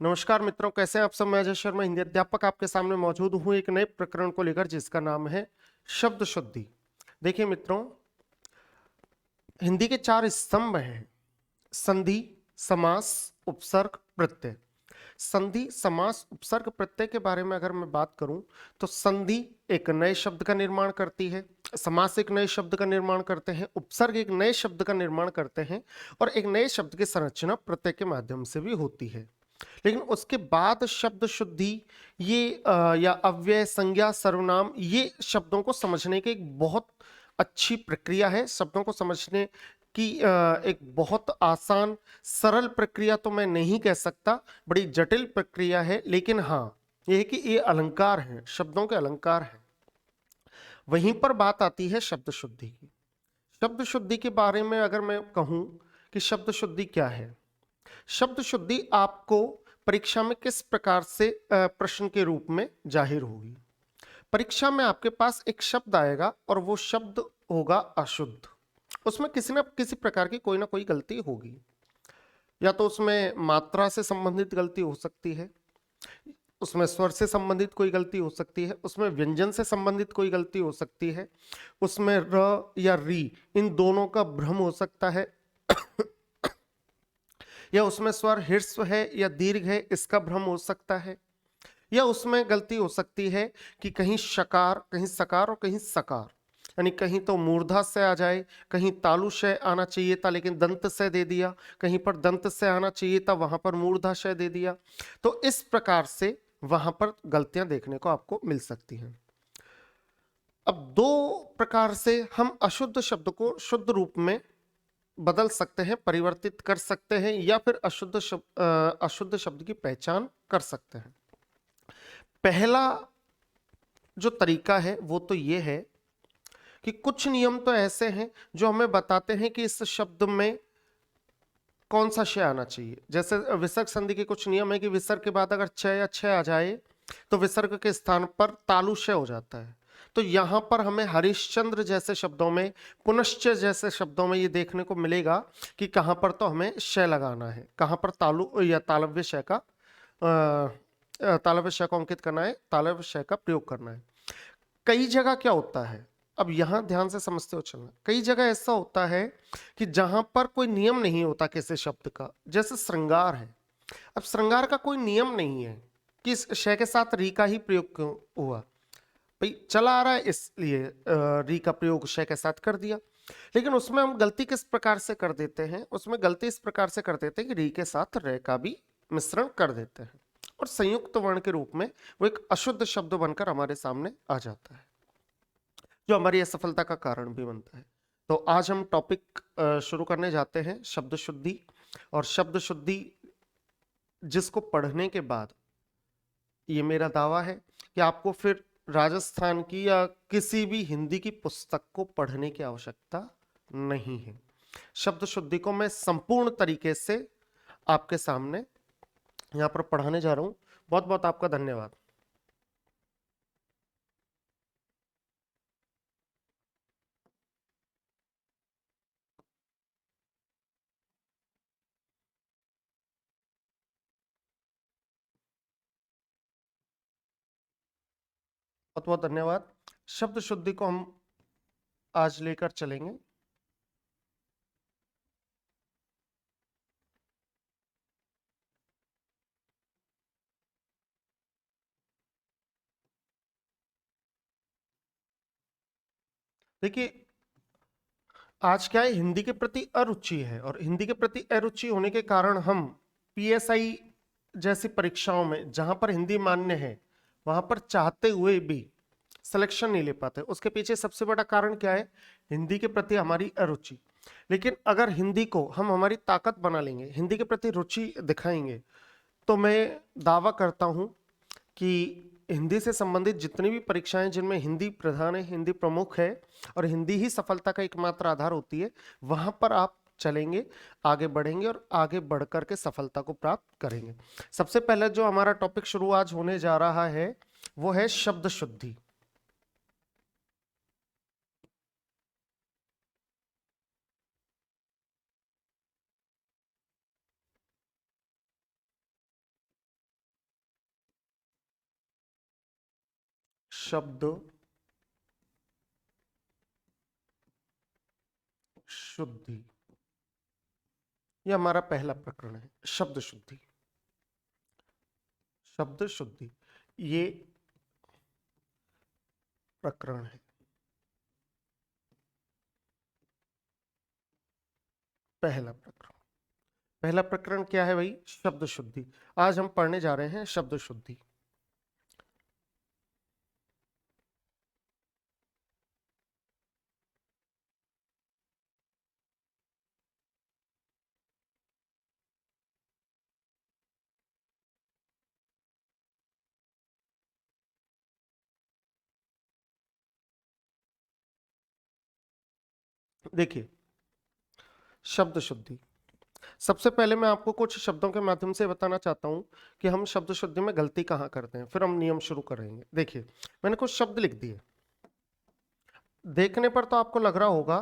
नमस्कार मित्रों, कैसे हैं आप सब। मैं अजय शर्मा, हिंदी अध्यापक, आपके सामने मौजूद हूं एक नए प्रकरण को लेकर जिसका नाम है शब्द शुद्धि। देखिए मित्रों, हिंदी के 4 स्तंभ हैं: संधि, समास, उपसर्ग, प्रत्यय। संधि, समास, उपसर्ग, प्रत्यय के बारे में अगर मैं बात करूं तो संधि एक नए शब्द का निर्माण करती है, समास एक नए शब्द का निर्माण करते हैं, उपसर्ग एक नए शब्द का निर्माण करते हैं और एक नए शब्द की संरचना प्रत्यय के माध्यम से भी होती है। लेकिन उसके बाद शब्द शुद्धि ये या अव्यय, संज्ञा, सर्वनाम, ये शब्दों को समझने की एक बहुत अच्छी प्रक्रिया है। शब्दों को समझने की एक बहुत आसान सरल प्रक्रिया तो मैं नहीं कह सकता, बड़ी जटिल प्रक्रिया है। लेकिन हाँ, यह है कि ये अलंकार हैं, शब्दों के अलंकार हैं। वहीं पर बात आती है शब्द शुद्धि की। शब्द शुद्धि के बारे में अगर मैं कहूं कि शब्द शुद्धि क्या है, शब्द शुद्धि आपको परीक्षा में किस प्रकार से प्रश्न के रूप में जाहिर होगी। परीक्षा में आपके पास एक शब्द आएगा और वो शब्द होगा अशुद्ध। उसमें किसी न किसी प्रकार की कोई ना कोई गलती होगी। या तो उसमें मात्रा से संबंधित गलती हो सकती है, उसमें स्वर से संबंधित कोई गलती हो सकती है, उसमें व्यंजन से संबंधित कोई गलती हो सकती है, उसमें र या री इन दोनों का भ्रम हो सकता है, या उसमें स्वर ह्रस्व है या दीर्घ है इसका भ्रम हो सकता है, या उसमें गलती हो सकती है कि कहीं शकार, कहीं सकार और कहीं सकार, यानी कहीं तो मूर्धा से आ जाए, कहीं तालु शय आना चाहिए था लेकिन दंत से दे दिया, कहीं पर दंत से आना चाहिए था वहां पर मूर्धा शय दे दिया। तो इस प्रकार से वहां पर गलतियां देखने को आपको मिल सकती हैं। अब दो प्रकार से हम अशुद्ध शब्द को शुद्ध रूप में बदल सकते हैं, परिवर्तित कर सकते हैं, या फिर अशुद्ध शब्द की पहचान कर सकते हैं। पहला जो तरीका है वो तो ये है कि कुछ नियम तो ऐसे हैं जो हमें बताते हैं कि इस शब्द में कौन सा शय आना चाहिए। जैसे विसर्ग संधि के कुछ नियम है कि विसर्ग के बाद अगर छ या छह आ जाए तो विसर्ग के स्थान पर तालु शय हो जाता है। तो यहां पर हमें हरिश्चंद्र जैसे शब्दों में, पुनश्च जैसे शब्दों में ये देखने को मिलेगा कि कहां पर तो हमें शय लगाना है, कहां पर तालु या तालव्य शय का तालव्य शय को अंकित करना है, तालव्य शय का प्रयोग करना है। कई जगह क्या होता है, अब यहां ध्यान से समझते हो चलना, कई जगह ऐसा होता है कि जहां पर कोई नियम नहीं होता किसी शब्द का, जैसे श्रृंगार है। अब श्रृंगार का कोई नियम नहीं है कि इस शय के साथ री का ही प्रयोग क्यों हुआ, भाई चला आ रहा है इसलिए री का प्रयोग शय के साथ कर दिया। लेकिन उसमें हम गलती किस प्रकार से कर देते हैं, उसमें गलती इस प्रकार से कर देते हैं कि री के साथ रे का भी मिश्रण कर देते हैं और संयुक्त वर्ण के रूप में वो एक अशुद्ध शब्द बनकर हमारे सामने आ जाता है, जो हमारी असफलता का कारण भी बनता है। तो आज हम टॉपिक शुरू करने जाते हैं शब्द शुद्धि। और शब्द शुद्धि जिसको पढ़ने के बाद, ये मेरा दावा है कि आपको फिर राजस्थान की या किसी भी हिंदी की पुस्तक को पढ़ने की आवश्यकता नहीं है। शब्द शुद्धि को मैं संपूर्ण तरीके से आपके सामने यहाँ पर पढ़ाने जा रहा हूं। बहुत बहुत आपका धन्यवाद। बहुत बहुत धन्यवाद। शब्द शुद्धि को हम आज लेकर चलेंगे। देखिए, आज क्या है, हिंदी के प्रति अरुचि है और हिंदी के प्रति अरुचि होने के कारण हम पीएसआई जैसी परीक्षाओं में जहां पर हिंदी मान्य है वहां पर चाहते हुए भी सिलेक्शन नहीं ले पाते। उसके पीछे सबसे बड़ा कारण क्या है, हिंदी के प्रति हमारी अरुचि। लेकिन अगर हिंदी को हम हमारी ताकत बना लेंगे, हिंदी के प्रति रुचि दिखाएंगे, तो मैं दावा करता हूं कि हिंदी से संबंधित जितनी भी परीक्षाएं जिनमें हिंदी प्रधान है, हिंदी प्रमुख है और हिंदी ही सफलता का एकमात्र आधार होती है, वहां पर आप चलेंगे, आगे बढ़ेंगे और आगे बढ़ करके सफलता को प्राप्त करेंगे। सबसे पहले जो हमारा टॉपिक शुरू आज होने जा रहा है वो है शब्द शुद्धि। शब्द शुद्धि, ये हमारा पहला प्रकरण है, शब्द शुद्धि। शब्द शुद्धि ये प्रकरण है। पहला प्रकरण, पहला प्रकरण क्या है भाई? शब्द शुद्धि। आज हम पढ़ने जा रहे हैं शब्द शुद्धि। देखिए, शब्द शुद्धि, सबसे पहले मैं आपको कुछ शब्दों के माध्यम से बताना चाहता हूं कि हम शब्द शुद्धि में गलती कहां करते हैं, फिर हम नियम शुरू करेंगे। देखिए, मैंने कुछ शब्द लिख दिए, देखने पर तो आपको लग रहा होगा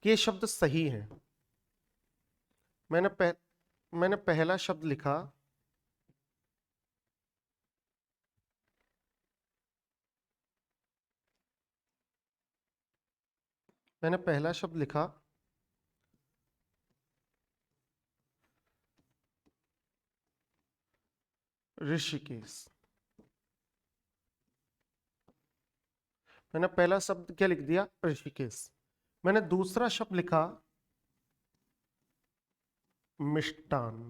कि ये शब्द सही है। मैंने पहला शब्द लिखा मैंने पहला शब्द लिखा ऋषिकेश। मैंने पहला शब्द क्या लिख दिया? ऋषिकेश। मैंने दूसरा शब्द लिखा मिष्टान।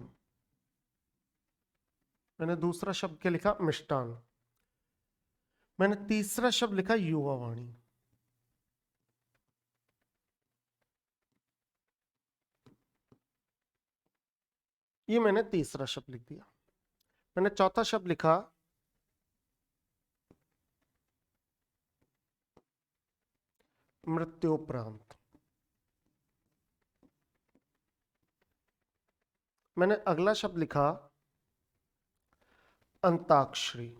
मैंने दूसरा शब्द क्या लिखा? मिष्टान। मैंने तीसरा शब्द लिखा युवावाणी। ये मैंने तीसरा शब्द लिख दिया। मैंने चौथा शब्द लिखा मृत्युपरांत। मैंने अगला शब्द लिखा अंताक्षरी।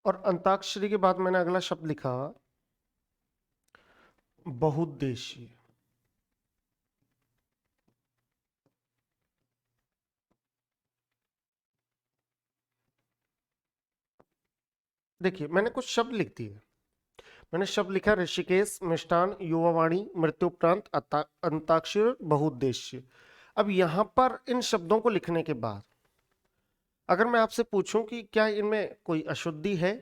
और अंताक्षरी के बाद मैंने अगला शब्द लिखा बहुउद्देशीय। देखिए, मैंने कुछ शब्द लिख दिए। मैंने शब्द लिखा ऋषिकेश, मिष्टान, युवावाणी, मृत्युपरांत, अंताक्षर, बहुउद्देशीय। अब यहां पर इन शब्दों को लिखने के बाद अगर मैं आपसे पूछूं कि क्या इनमें कोई अशुद्धि है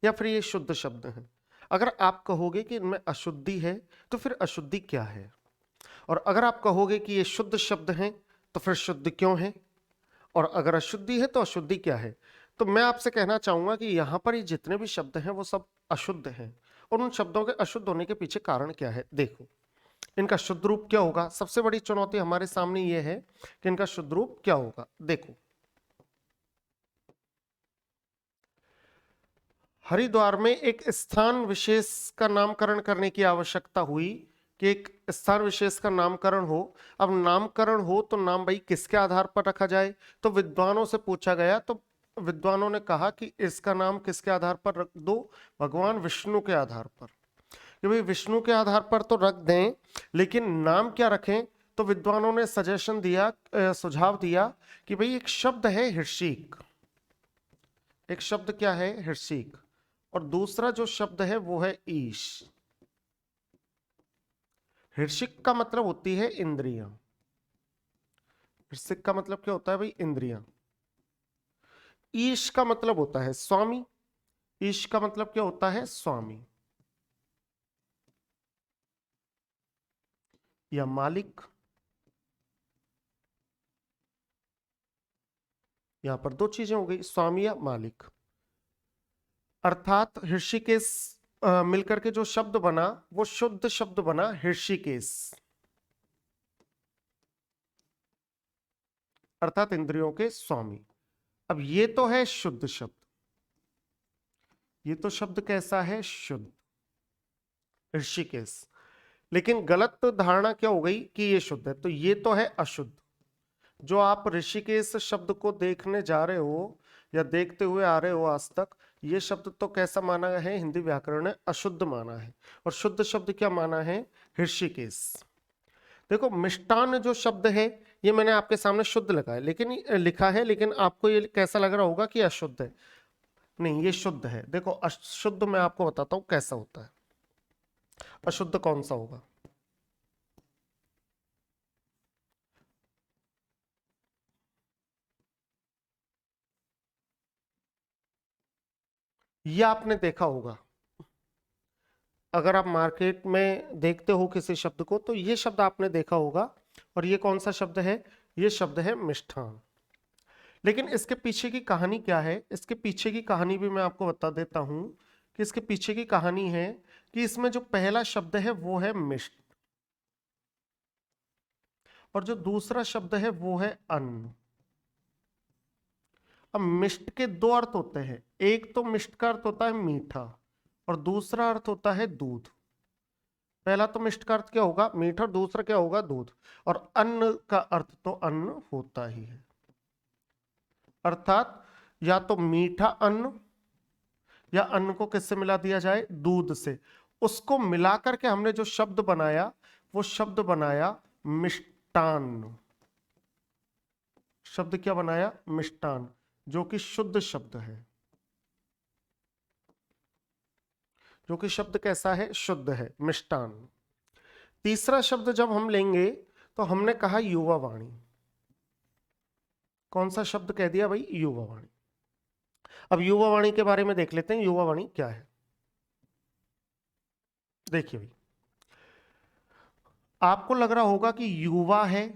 या फिर ये शुद्ध शब्द हैं, अगर आप कहोगे कि इनमें अशुद्धि है तो फिर अशुद्धि क्या है, और अगर आप कहोगे कि ये शुद्ध शब्द हैं तो फिर शुद्ध क्यों है, और अगर अशुद्धि है तो अशुद्धि क्या है। तो मैं आपसे कहना चाहूंगा कि यहां पर ये जितने भी शब्द हैं वो सब अशुद्ध हैं, और उन शब्दों के अशुद्ध होने के पीछे कारण क्या है। देखो, इनका शुद्ध रूप क्या होगा? सबसे बड़ी चुनौती हमारे सामने ये है कि इनका शुद्ध रूप क्या होगा। देखो, हरिद्वार में एक स्थान विशेष का नामकरण करने की आवश्यकता हुई कि एक स्थान विशेष का नामकरण हो। अब नामकरण हो तो नाम भाई किसके आधार पर रखा जाए? तो विद्वानों से पूछा गया, तो विद्वानों ने कहा कि इसका नाम किसके आधार पर रख दो? भगवान विष्णु के आधार पर। कि भाई विष्णु के आधार पर तो रख दें, लेकिन नाम क्या रखें? तो विद्वानों ने सजेशन दिया, सुझाव दिया कि भाई एक शब्द है हृषिक। एक शब्द क्या है? हृषिक। और दूसरा जो शब्द है वो है ईश। हृषिक का मतलब होती है इंद्रियां। हृषिक का मतलब क्या होता है भाई? इंद्रियां। ईश का मतलब होता है स्वामी। ईश का मतलब क्या होता है? स्वामी या मालिक। यहां पर दो चीजें हो गई, स्वामी या मालिक। अर्थात हृषिकेश मिलकर के जो शब्द बना वो शुद्ध शब्द बना हृषिकेश, अर्थात इंद्रियों के स्वामी। अब ये तो है शुद्ध शब्द, ये तो शब्द कैसा है? शुद्ध, ऋषिकेश। लेकिन गलत धारणा क्या हो गई कि ये शुद्ध है, तो ये तो है अशुद्ध। जो आप ऋषिकेश शब्द को देखने जा रहे हो या देखते हुए आ रहे हो आज तक, ये शब्द तो कैसा माना है? हिंदी व्याकरण ने अशुद्ध माना है। और शुद्ध शब्द क्या माना है? ऋषिकेश। देखो, मिष्टान जो शब्द है ये मैंने आपके सामने शुद्ध लिखा है, लेकिन आपको ये कैसा लग रहा होगा कि अशुद्ध है। नहीं, ये शुद्ध है। देखो अशुद्ध मैं आपको बताता हूं कैसा होता है। अशुद्ध कौन सा होगा? ये आपने देखा होगा, अगर आप मार्केट में देखते हो किसी शब्द को तो ये शब्द आपने देखा होगा। और ये कौन सा शब्द है? ये शब्द है मिष्ठान। लेकिन इसके पीछे की कहानी क्या है? इसके पीछे की कहानी भी मैं आपको बता देता हूं कि इसके पीछे की कहानी है कि इसमें जो पहला शब्द है वो है मिष्ट, और जो दूसरा शब्द है वो है अन्न। अब मिष्ट के दो अर्थ होते हैं, एक तो मिष्ट का अर्थ होता है मीठा और दूसरा अर्थ होता है दूध। पहला तो मिष्ट का अर्थ क्या होगा? मीठा, और दूसरा क्या होगा? दूध। और अन्न का अर्थ तो अन्न होता ही है, अर्थात या तो मीठा अन्न या अन्न को किससे मिला दिया जाए? दूध से। उसको मिलाकर के हमने जो शब्द बनाया वो शब्द बनाया मिष्टान। शब्द क्या बनाया? मिष्टान, जो कि शुद्ध शब्द है। जो कि शब्द कैसा है? शुद्ध है, मिष्टान। तीसरा शब्द जब हम लेंगे तो हमने कहा युवा वाणी। कौन सा शब्द कह दिया भाई? युवा वाणी। अब युवा वाणी के बारे में देख लेते हैं, युवा वाणी क्या है। देखिए भाई, आपको लग रहा होगा कि युवा है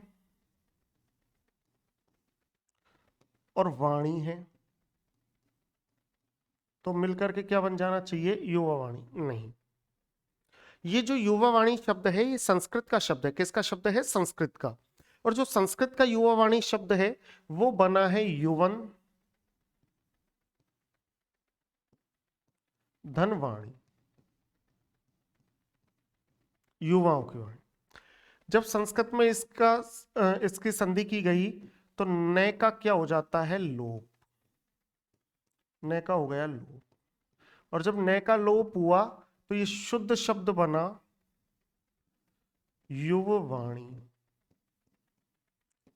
और वाणी है तो मिलकर के क्या बन जाना चाहिए? युवा वाणी। नहीं, ये जो युवा वाणी शब्द है ये संस्कृत का शब्द है। किसका शब्द है? संस्कृत का। और जो संस्कृत का युवा वाणी शब्द है वो बना है युवन धनवाणी, युवाओं की वाणी। जब संस्कृत में इसकी संधि की गई तो नय का क्या हो जाता है? लोप। नय का हो गया लोप, और जब नय का लोप हुआ तो ये शुद्ध शब्द बना युववाणी,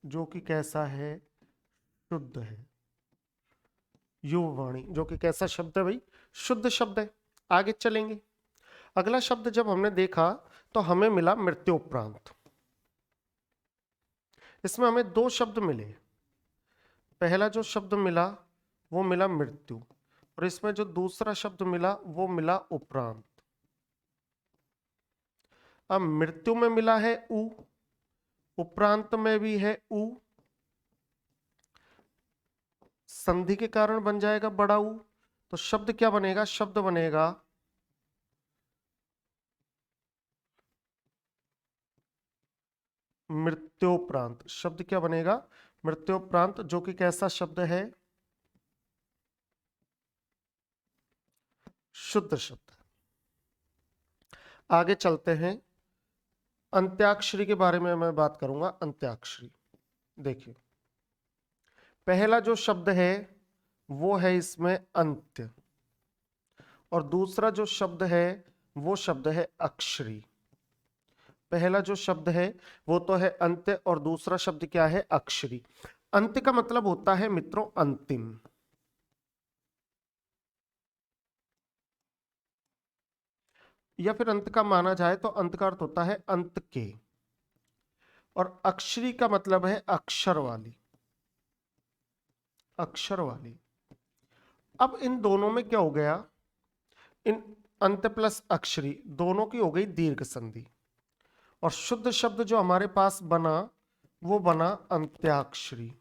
जो कि कैसा है? शुद्ध है। युववाणी जो कि कैसा शब्द है भाई? शुद्ध शब्द है। आगे चलेंगे, अगला शब्द जब हमने देखा तो हमें मिला मृत्योपरांत। इसमें हमें दो शब्द मिले। पहला जो शब्द मिला वो मिला मृत्यु, और इसमें जो दूसरा शब्द मिला वो मिला उपरांत। अब मृत्यु में मिला है उ, उपरांत में भी है उ, संधि के कारण बन जाएगा बड़ा उ। तो शब्द क्या बनेगा? शब्द बनेगा मृत्योपरांत। शब्द क्या बनेगा? मृत्योपरांत, जो कि कैसा शब्द है? शुद्ध शब्द। आगे चलते हैं, अंत्याक्षरी के बारे में मैं बात करूंगा। अंत्याक्षरी देखिए, पहला जो शब्द है वो है इसमें अंत्य, और दूसरा जो शब्द है वो शब्द है अक्षरी। पहला जो शब्द है वो तो है अंत्य, और दूसरा शब्द क्या है? अक्षरी। अंत्य का मतलब होता है मित्रों अंतिम, या फिर अंत का माना जाए तो अंत का अर्थ होता है अंत के, और अक्षरी का मतलब है अक्षर वाली। अक्षर वाली। अब इन दोनों में क्या हो गया? इन अंत प्लस अक्षरी दोनों की हो गई दीर्घ संधि, और शुद्ध शब्द जो हमारे पास बना वो बना अंत्याक्षरी।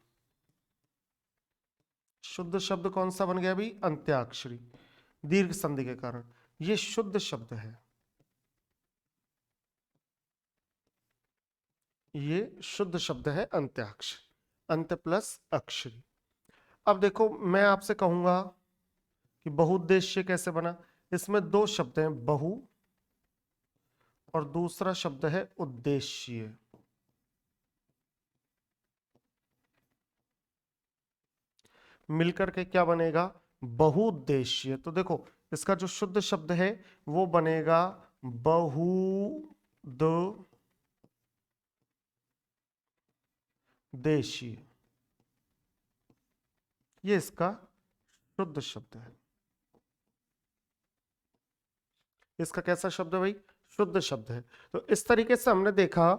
शुद्ध शब्द कौन सा बन गया भी? अंत्याक्षरी, दीर्घ संधि के कारण। ये शुद्ध शब्द है, ये शुद्ध शब्द है अंत्याक्षरी, अंत प्लस अक्षरी। अब देखो, मैं आपसे कहूंगा कि बहुउद्देश्य कैसे बना। इसमें दो शब्द हैं, बहु और दूसरा शब्द है उद्देश्य। मिलकर के क्या बनेगा? बहुउद्देश्य। तो देखो, इसका जो शुद्ध शब्द है वो बनेगा बहुद देशीय, ये इसका शुद्ध शब्द है। इसका कैसा शब्द है भाई? शुद्ध शब्द है। तो इस तरीके से हमने देखा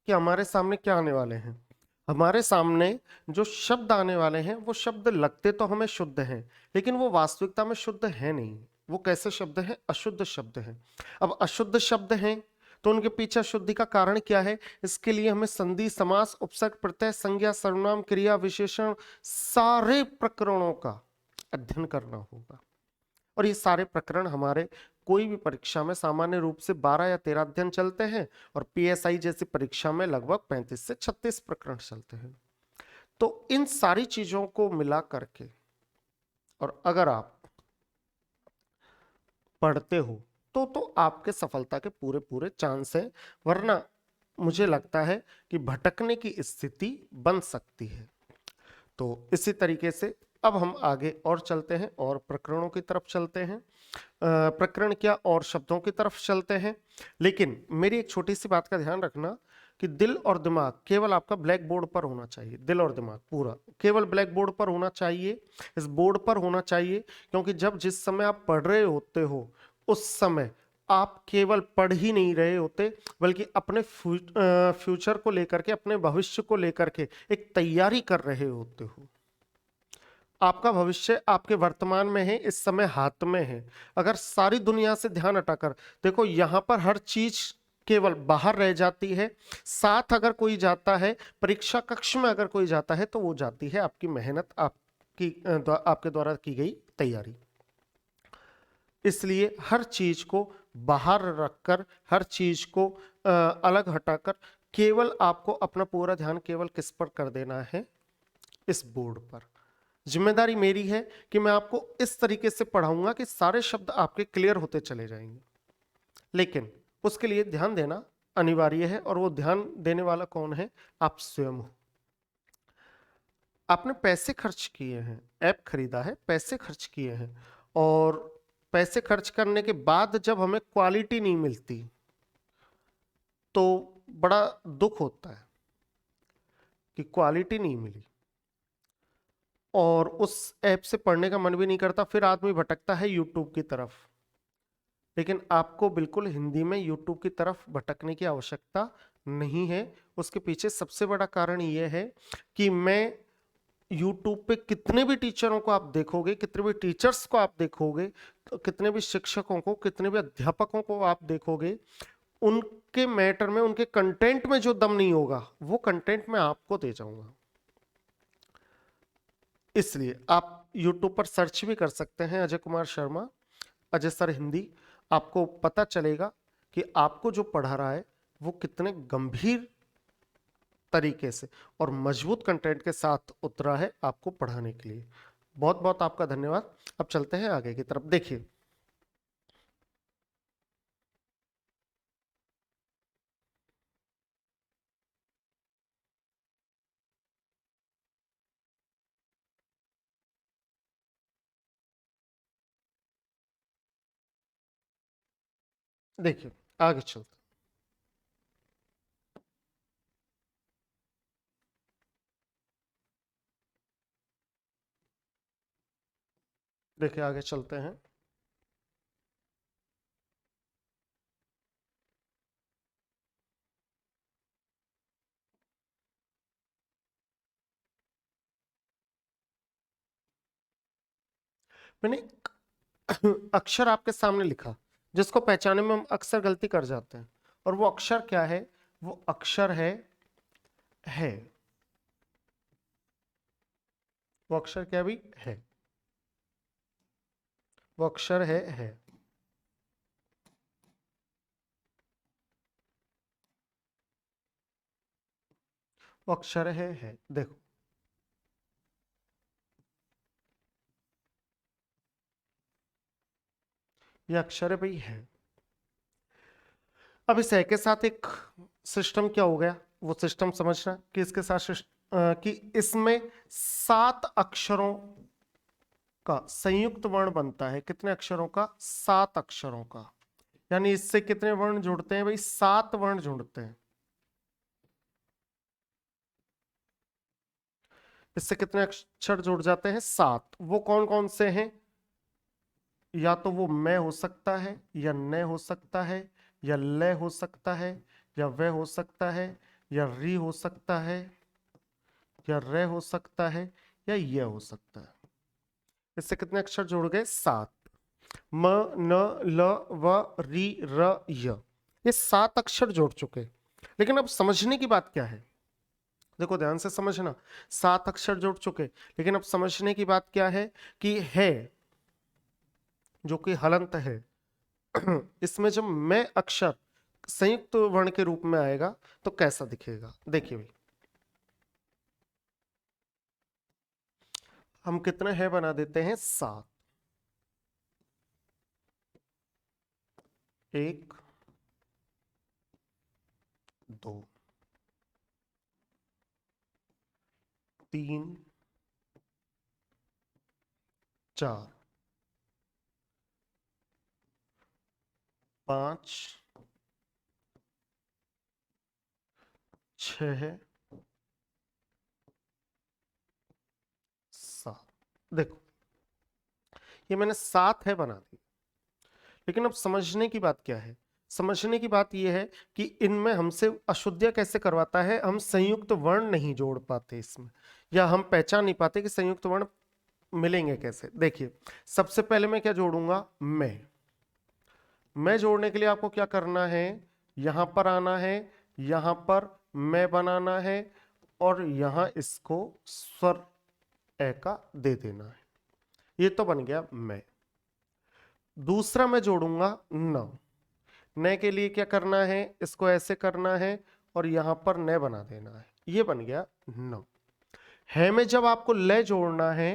कि हमारे सामने क्या आने वाले हैं। हमारे सामने जो शब्द आने वाले हैं वो शब्द लगते तो हमें शुद्ध हैं, लेकिन वो वास्तविकता में शुद्ध है नहीं। वो कैसे शब्द हैं? अशुद्ध शब्द हैं। अब अशुद्ध शब्द हैं तो उनके पीछे अशुद्धि का कारण क्या है? इसके लिए हमें संधि, समास, उपसर्ग, प्रत्यय, संज्ञा, सर्वनाम, क्रिया, विशेषण, सारे प्रकरणों का अध्ययन करना होगा। और ये सारे प्रकरण हमारे कोई भी परीक्षा में सामान्य रूप से 12 या 13 अध्ययन चलते हैं, और पीएसआई जैसी परीक्षा में लगभग 35 से 36 प्रकरण चलते हैं। तो इन सारी चीजों को मिला करके, और अगर आप पढ़ते हो तो आपके सफलता के पूरे पूरे चांस हैं, वरना मुझे लगता है कि भटकने की स्थिति बन सकती है। तो इसी तरीके से अब हम आगे और चलते हैं और प्रकरणों की तरफ चलते हैं। प्रकरण क्या, और शब्दों की तरफ चलते हैं। लेकिन मेरी एक छोटी सी बात का ध्यान रखना कि दिल और दिमाग केवल आपका ब्लैक बोर्ड पर होना चाहिए। दिल और दिमाग पूरा केवल ब्लैक बोर्ड पर होना चाहिए, इस बोर्ड पर होना चाहिए। क्योंकि जब जिस समय आप पढ़ रहे होते हो उस समय आप केवल पढ़ ही नहीं रहे होते, बल्कि अपने फ्यूचर को लेकर के, अपने भविष्य को लेकर के एक तैयारी कर रहे होते हो। आपका भविष्य आपके वर्तमान में है, इस समय हाथ में है। अगर सारी दुनिया से ध्यान हटाकर देखो, यहां पर हर चीज केवल बाहर रह जाती है। साथ अगर कोई जाता है, परीक्षा कक्ष में अगर कोई जाता है, तो वो जाती है आपकी मेहनत, आपके द्वारा की गई तैयारी। इसलिए हर चीज को बाहर रखकर, हर चीज को अलग हटाकर, केवल आपको अपना पूरा ध्यान केवल किस पर कर देना है? इस बोर्ड पर। जिम्मेदारी मेरी है कि मैं आपको इस तरीके से पढ़ाऊंगा कि सारे शब्द आपके क्लियर होते चले जाएंगे। लेकिन उसके लिए ध्यान देना अनिवार्य है, और वो ध्यान देने वाला कौन है? आप स्वयं हो। आपने पैसे खर्च किए हैं, ऐप खरीदा है, पैसे खर्च किए हैं, और पैसे खर्च करने के बाद जब हमें क्वालिटी नहीं मिलती तो बड़ा दुख होता है कि क्वालिटी नहीं मिली, और उस ऐप से पढ़ने का मन भी नहीं करता। फिर आदमी भटकता है यूट्यूब की तरफ। लेकिन आपको बिल्कुल हिंदी में यूट्यूब की तरफ भटकने की आवश्यकता नहीं है। उसके पीछे सबसे बड़ा कारण यह है कि मैं यूट्यूब पे कितने भी टीचरों को आप देखोगे, कितने भी टीचर्स को आप देखोगे, तो कितने भी शिक्षकों को, कितने भी अध्यापकों को आप देखोगे, उनके मैटर में, उनके कंटेंट में जो दम नहीं होगा, वो कंटेंट मैं आपको दे जाऊंगा। इसलिए आप यूट्यूब पर सर्च भी कर सकते हैं, अजय कुमार शर्मा, अजय सर हिंदी। आपको पता चलेगा कि आपको जो पढ़ा रहा है वो कितने गंभीर तरीके से और मजबूत कंटेंट के साथ उतरा है आपको पढ़ाने के लिए। बहुत बहुत आपका धन्यवाद। अब चलते हैं आगे की तरफ। देखिए, देखिए आगे चलते। देखिए आगे चलते हैं। मैंने एक अक्षर आपके सामने लिखा जिसको पहचानने में हम अक्सर गलती कर जाते हैं, और वो अक्षर क्या है? वो अक्षर है। वो अक्षर क्या भी है? वो अक्षर है। वो अक्षर है। देखो, ये अक्षर भाई है। अब इस है के साथ एक सिस्टम क्या हो गया, वो सिस्टम समझना कि इसके साथ कि इसमें 7 अक्षरों का संयुक्त वर्ण बनता है। कितने अक्षरों का? 7 अक्षरों का। यानी इससे कितने वर्ण जुड़ते हैं भाई? 7 वर्ण जुड़ते हैं। इससे कितने अक्षर जुड़ जाते हैं? 7। वो कौन कौन से हैं? या तो वो मैं हो सकता है, या न हो सकता है, या ले हो सकता है, या वह हो सकता है, या री हो सकता है, या रे हो सकता है, या ये हो सकता है। इससे कितने अक्षर जुड़ गए? 7। म, न, ल, व, री, र, य। ये 7 अक्षर जुड़ चुके। लेकिन अब समझने की बात क्या है? देखो ध्यान से समझना, 7 अक्षर जुड़ चुके, लेकिन अब समझने की बात क्या है कि है जो कि हलंत है, इसमें जब मैं अक्षर संयुक्त वर्ण के रूप में आएगा तो कैसा दिखेगा? देखिए भाई, हम कितने है बना देते हैं? 7। 1, 2, 3, 4, 5, 6, 7। देखो ये मैंने 7 है बना दी, लेकिन अब समझने की बात क्या है? समझने की बात यह है कि इनमें हमसे अशुद्धियां कैसे करवाता है। हम संयुक्त वर्ण नहीं जोड़ पाते इसमें, या हम पहचान नहीं पाते कि संयुक्त वर्ण मिलेंगे कैसे। देखिए सबसे पहले मैं क्या जोड़ूंगा? मैं जोड़ने के लिए आपको क्या करना है? यहां पर आना है, यहां पर मैं बनाना है, और यहां इसको स्वर ए का दे देना है। ये तो बन गया मैं। दूसरा मैं जोड़ूंगा न। न के लिए क्या करना है? इसको ऐसे करना है और यहां पर न बना देना है। ये बन गया न। है में जब आपको ले जोड़ना है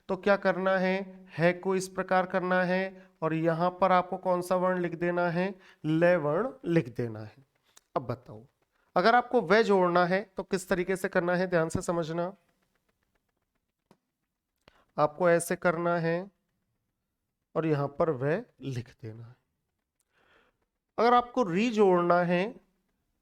तो क्या करना है को इस प्रकार करना है, और यहां पर आपको कौन सा वर्ण लिख देना है? ले वर्ण लिख देना है। अब बताओ, अगर आपको वह जोड़ना है तो किस तरीके से करना है? ध्यान से समझना, आपको ऐसे करना है और यहां पर वह लिख देना है। अगर आपको री जोड़ना है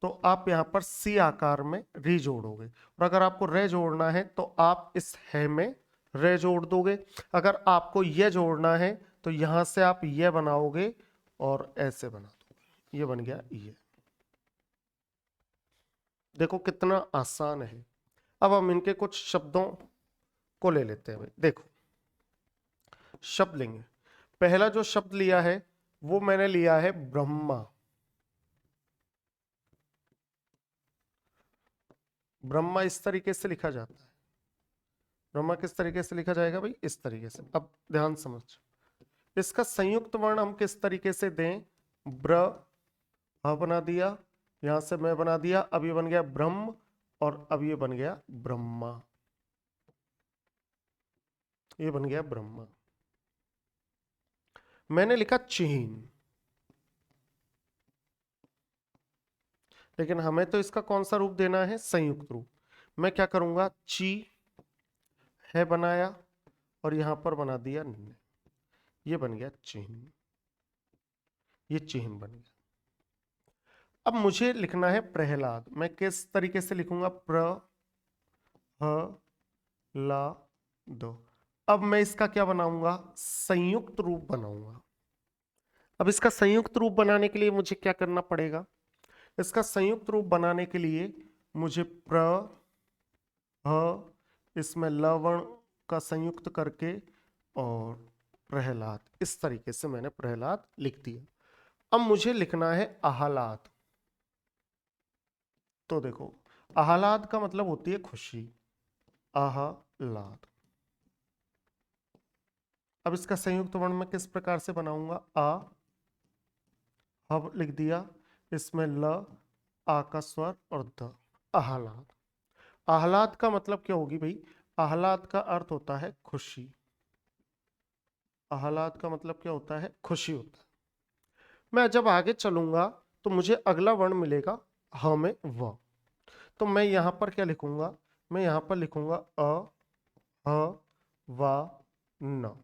तो आप यहां पर सी आकार में री जोड़ोगे, और अगर आपको रे जोड़ना है तो आप इस है में रे जोड़ दोगे। अगर आपको ये जोड़ना है तो यहां से आप ये बनाओगे और ऐसे बना दोगे। ये बन गया ये। देखो कितना आसान है। अब हम इनके कुछ शब्दों को ले लेते हैं भाई। देखो शब्द लेंगे। पहला जो शब्द लिया है वो मैंने लिया है ब्रह्मा। ब्रह्मा इस तरीके से लिखा जाता है। ब्रह्मा किस तरीके से लिखा जाएगा भाई? इस तरीके से। अब ध्यान समझ, इसका संयुक्त वर्ण हम किस तरीके से दें? ब्र बना दिया, यहां से मैं बना दिया, अब ये बन गया ब्रह्म, और अब ये बन गया ब्रह्मा। ये बन गया ब्रह्मा। मैंने लिखा चिन्ह, लेकिन हमें तो इसका कौन सा रूप देना है? संयुक्त रूप। मैं क्या करूंगा? ची है बनाया और यहां पर बना दिया न। ये बन गया चिन्ह। ये चिन्ह बन गया। अब मुझे लिखना है प्रहलाद। मैं किस तरीके से लिखूंगा? प्र ह ला दो। अब मैं इसका क्या बनाऊंगा? संयुक्त रूप बनाऊंगा। अब इसका संयुक्त रूप बनाने के लिए मुझे क्या करना पड़ेगा? इसका संयुक्त रूप बनाने के लिए मुझे प्र ह इसमें लवण का संयुक्त करके और प्रहलाद, इस तरीके से मैंने प्रहलाद लिख दिया। अब मुझे लिखना है आह्लाद। तो देखो आह्लाद का मतलब होती है खुशी। आह्लाद। अब इसका संयुक्त वर्ण मैं किस प्रकार से बनाऊंगा? आ, अब लिख दिया, इसमें ल, आ का स्वर और द। आह्लाद। आह्लाद का मतलब क्या होगी भाई? आह्लाद का अर्थ होता है खुशी। आह्लाद का मतलब क्या होता है? खुशी होता है। मैं जब आगे चलूंगा तो मुझे अगला वर्ण मिलेगा ह में व। तो मैं यहां पर क्या लिखूंगा? मैं यहां पर लिखूंगा अ ह वा न।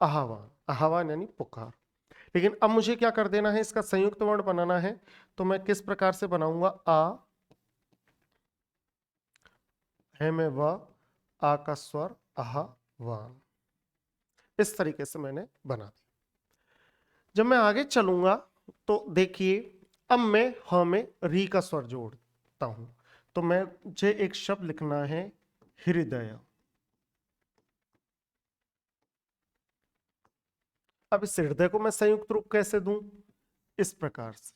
आह्वान। आह्वान यानी पुकार। लेकिन अब मुझे क्या कर देना है? इसका संयुक्त वर्ण बनाना है। तो मैं किस प्रकार से बनाऊंगा? आ है में व, आ का स्वर, आहा वान। इस तरीके से मैंने बना दी। जब मैं आगे चलूंगा तो देखिए, अब मैं ह में री का स्वर जोड़ता हूं। तो मुझे एक शब्द लिखना है हृदय। अब इस हृदय को मैं संयुक्त रूप कैसे दूं? इस प्रकार से।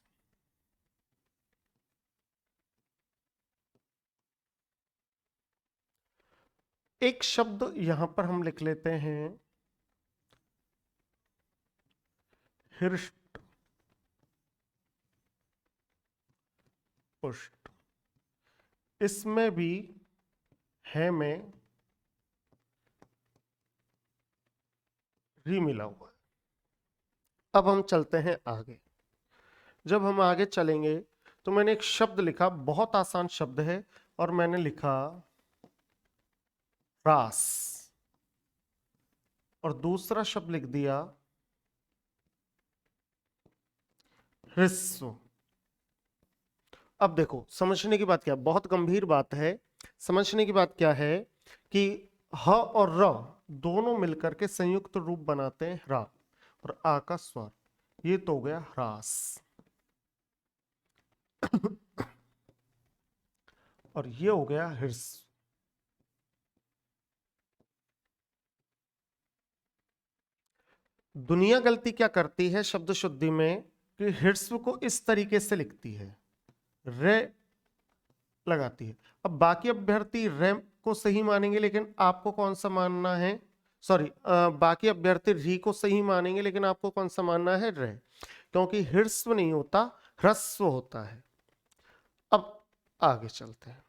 एक शब्द यहां पर हम लिख लेते हैं हृष्ट पुष्ट। इसमें भी है में री मिला हुआ है। अब हम चलते हैं आगे। जब हम आगे चलेंगे तो मैंने एक शब्द लिखा, बहुत आसान शब्द है, और मैंने लिखा रास। और दूसरा शब्द लिख दिया ह्रस्व। अब देखो, समझने की बात क्या है, बहुत गंभीर बात है। समझने की बात क्या है कि ह और र दोनों मिलकर के संयुक्त रूप बनाते हैं रा, और आ का स्वर, ये तो हो गया ह्रास। और ये हो गया ह्रस्व। दुनिया गलती क्या करती है शब्द शुद्धि में कि ह्रस्व को इस तरीके से लिखती है, रे लगाती है। अब बाकी अभ्यर्थी रे को सही मानेंगे, लेकिन आपको कौन सा मानना है? सॉरी, बाकी अभ्यर्थी री को सही मानेंगे, लेकिन आपको कौन सा मानना है? रे। क्योंकि ह्रस्व नहीं होता, ह्रस्व होता है। अब आगे चलते हैं।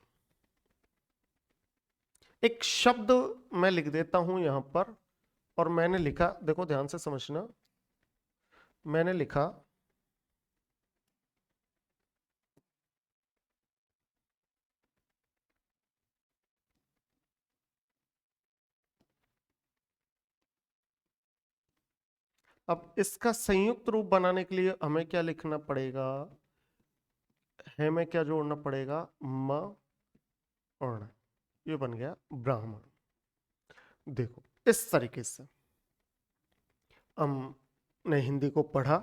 एक शब्द मैं लिख देता हूं यहां पर, और मैंने लिखा, देखो ध्यान से समझना, मैंने लिखा अब इसका संयुक्त रूप बनाने के लिए हमें क्या लिखना पड़ेगा? है में क्या जोड़ना पड़ेगा? म और ये बन गया ब्राह्मण। देखो इस तरीके से हमने हिंदी को पढ़ा।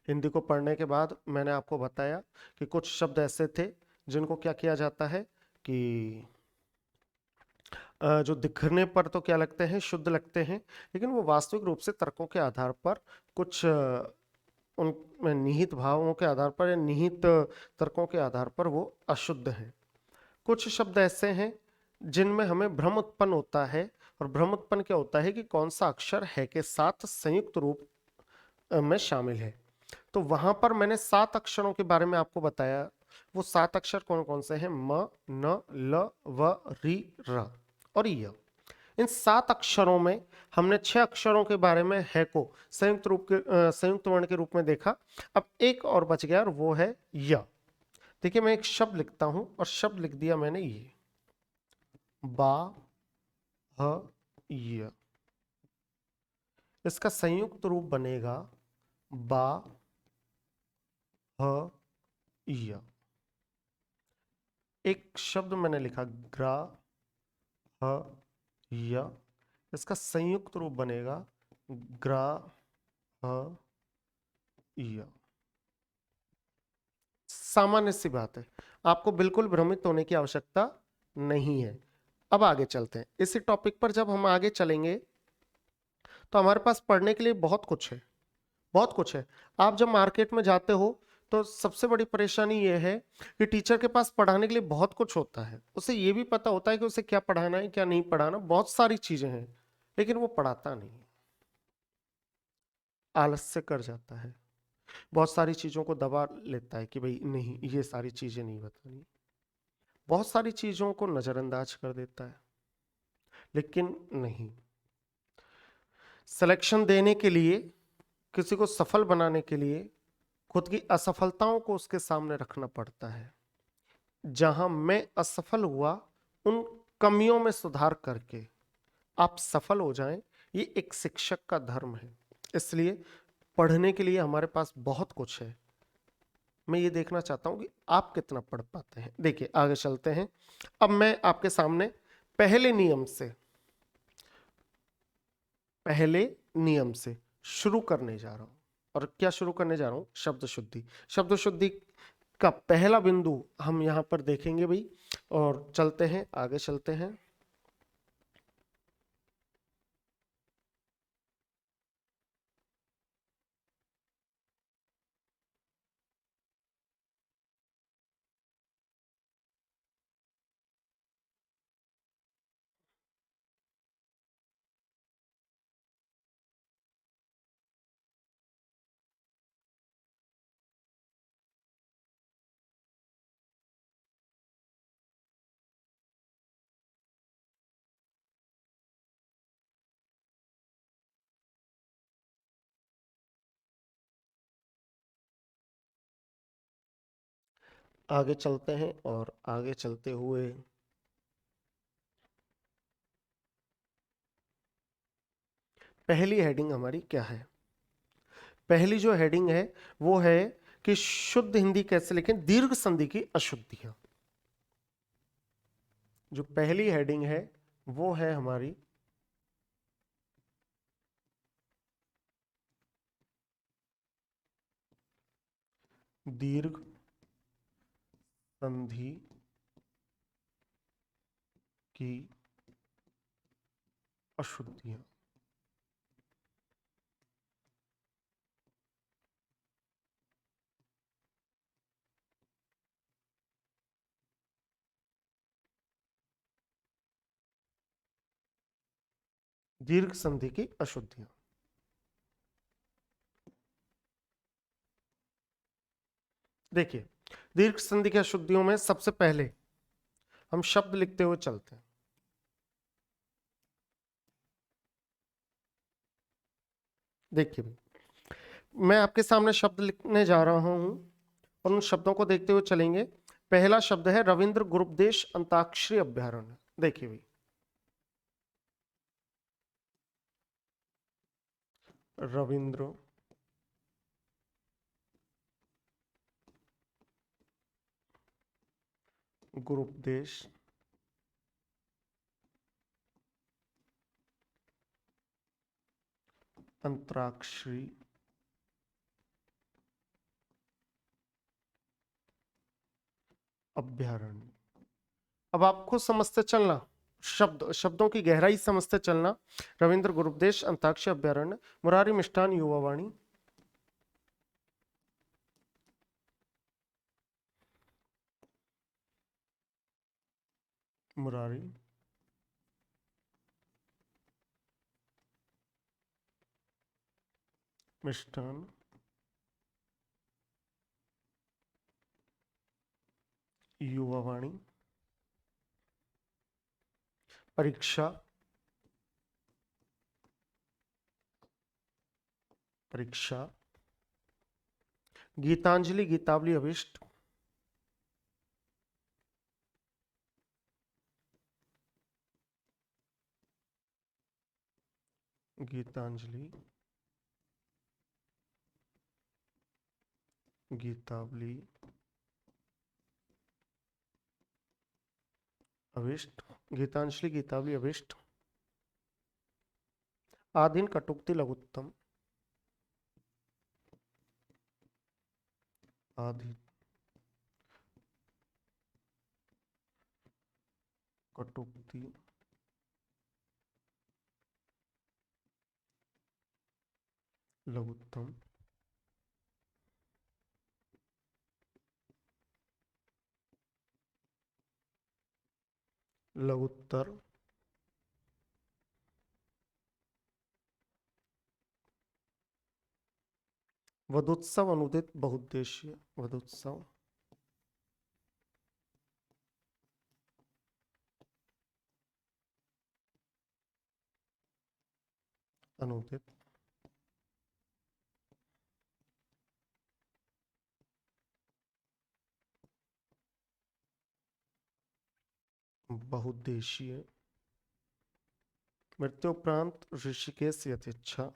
हिंदी को पढ़ने के बाद मैंने आपको बताया कि कुछ शब्द ऐसे थे जिनको क्या किया जाता है कि जो दिखने पर तो क्या लगते हैं, शुद्ध लगते हैं, लेकिन वो वास्तविक रूप से तर्कों के आधार पर, कुछ उन निहित भावों के आधार पर या निहित तर्कों के आधार पर वो अशुद्ध है। कुछ शब्द ऐसे हैं जिनमें हमें भ्रम उत्पन्न होता है, और भ्रम उत्पन्न क्या होता है कि कौन सा अक्षर है के साथ संयुक्त रूप में शामिल है। तो वहां पर मैंने 7 अक्षरों के बारे में आपको बताया। वो 7 अक्षर कौन कौन से हैं? म, न, ल, व, री, र और य। इन 7 अक्षरों में हमने 6 अक्षरों के बारे में है को संयुक्त वर्ण के रूप में देखा। अब एक और बच गया, और वो है य। देखिए, मैं एक शब्द लिखता हूं, और शब्द लिख दिया मैंने ये बा ह य। इसका संयुक्त रूप बनेगा बा ह य। एक शब्द मैंने लिखा ग्रा ह य। इसका संयुक्त रूप बनेगा ग्रा ह य। सामान्य सी बात है, आपको बिल्कुल भ्रमित होने की आवश्यकता नहीं है। अब आगे चलते हैं। इसी टॉपिक पर जब हम आगे चलेंगे तो हमारे पास पढ़ने के लिए बहुत कुछ है, बहुत कुछ है। आप जब मार्केट में जाते हो तो सबसे बड़ी परेशानी यह है कि टीचर के पास पढ़ाने के लिए बहुत कुछ होता है। उसे यह भी पता होता है कि उसे क्या पढ़ाना है, क्या नहीं पढ़ाना, बहुत सारी चीजें हैं, लेकिन वो पढ़ाता नहीं, आलस से कर जाता है, बहुत सारी चीजों को दबा लेता है कि भाई नहीं, ये सारी चीजें नहीं बतानी, बहुत सारी चीजों को नजरअंदाज कर देता है। लेकिन नहीं, सिलेक्शन देने के लिए, किसी को सफल बनाने के लिए खुद की असफलताओं को उसके सामने रखना पड़ता है। जहां मैं असफल हुआ, उन कमियों में सुधार करके आप सफल हो जाएं, ये एक शिक्षक का धर्म है। इसलिए पढ़ने के लिए हमारे पास बहुत कुछ है। मैं ये देखना चाहता हूं कि आप कितना पढ़ पाते हैं। देखिए आगे चलते हैं। अब मैं आपके सामने पहले नियम से, पहले नियम से शुरू करने जा रहा हूं। और क्या शुरू करने जा रहा हूं? शब्द शुद्धि। शब्द शुद्धि का पहला बिंदु हम यहां पर देखेंगे भाई, और चलते हैं आगे, चलते हैं। आगे चलते हैं, और आगे चलते हुए पहली हेडिंग हमारी क्या है? पहली जो हेडिंग है वो है कि शुद्ध हिंदी कैसे लिखें, दीर्घ संधि की अशुद्धियां। जो पहली हेडिंग है वो है हमारी दीर्घ संधि की अशुद्धियां। दीर्घ संधि की अशुद्धियां। देखिए, दीर्घ संधि की अशुद्धियों में सबसे पहले हम शब्द लिखते हुए चलते हैं। देखिए भाई, मैं आपके सामने शब्द लिखने जा रहा हूं, और उन शब्दों को देखते हुए चलेंगे। पहला शब्द है रविंद्र गुरुपदेश अंताक्षरी अभ्यारण्य। देखिए भाई, रविंद्र गुरुपदेश अंतराक्षरी अभ्यारण्य। अब आपको समझते चलना, शब्दों की गहराई समझते चलना। रविंद्र गुरुपदेश अंताक्षरी अभ्यारण्य, मुरारी मिष्ठान युवावाणी, मुरारी मिष्ठान युवावाणी, परीक्षा परीक्षा, गीतांजलि गीतावली अभिष्ट, गीतांजलि गीतावली अभिष्ट, गीतांजलि गीतावली अभिष्ट, आधीन कटुक्ति लघुत्तम, आधीन कटुक्ति लघुत्तम, लघुत्तर, वधोत्सव अनुदित बहुउद्देशीय, वधोत्सव अनुदित बहुउद्देशीय, मृत्युपरांत ऋषिकेश यथेच्छा,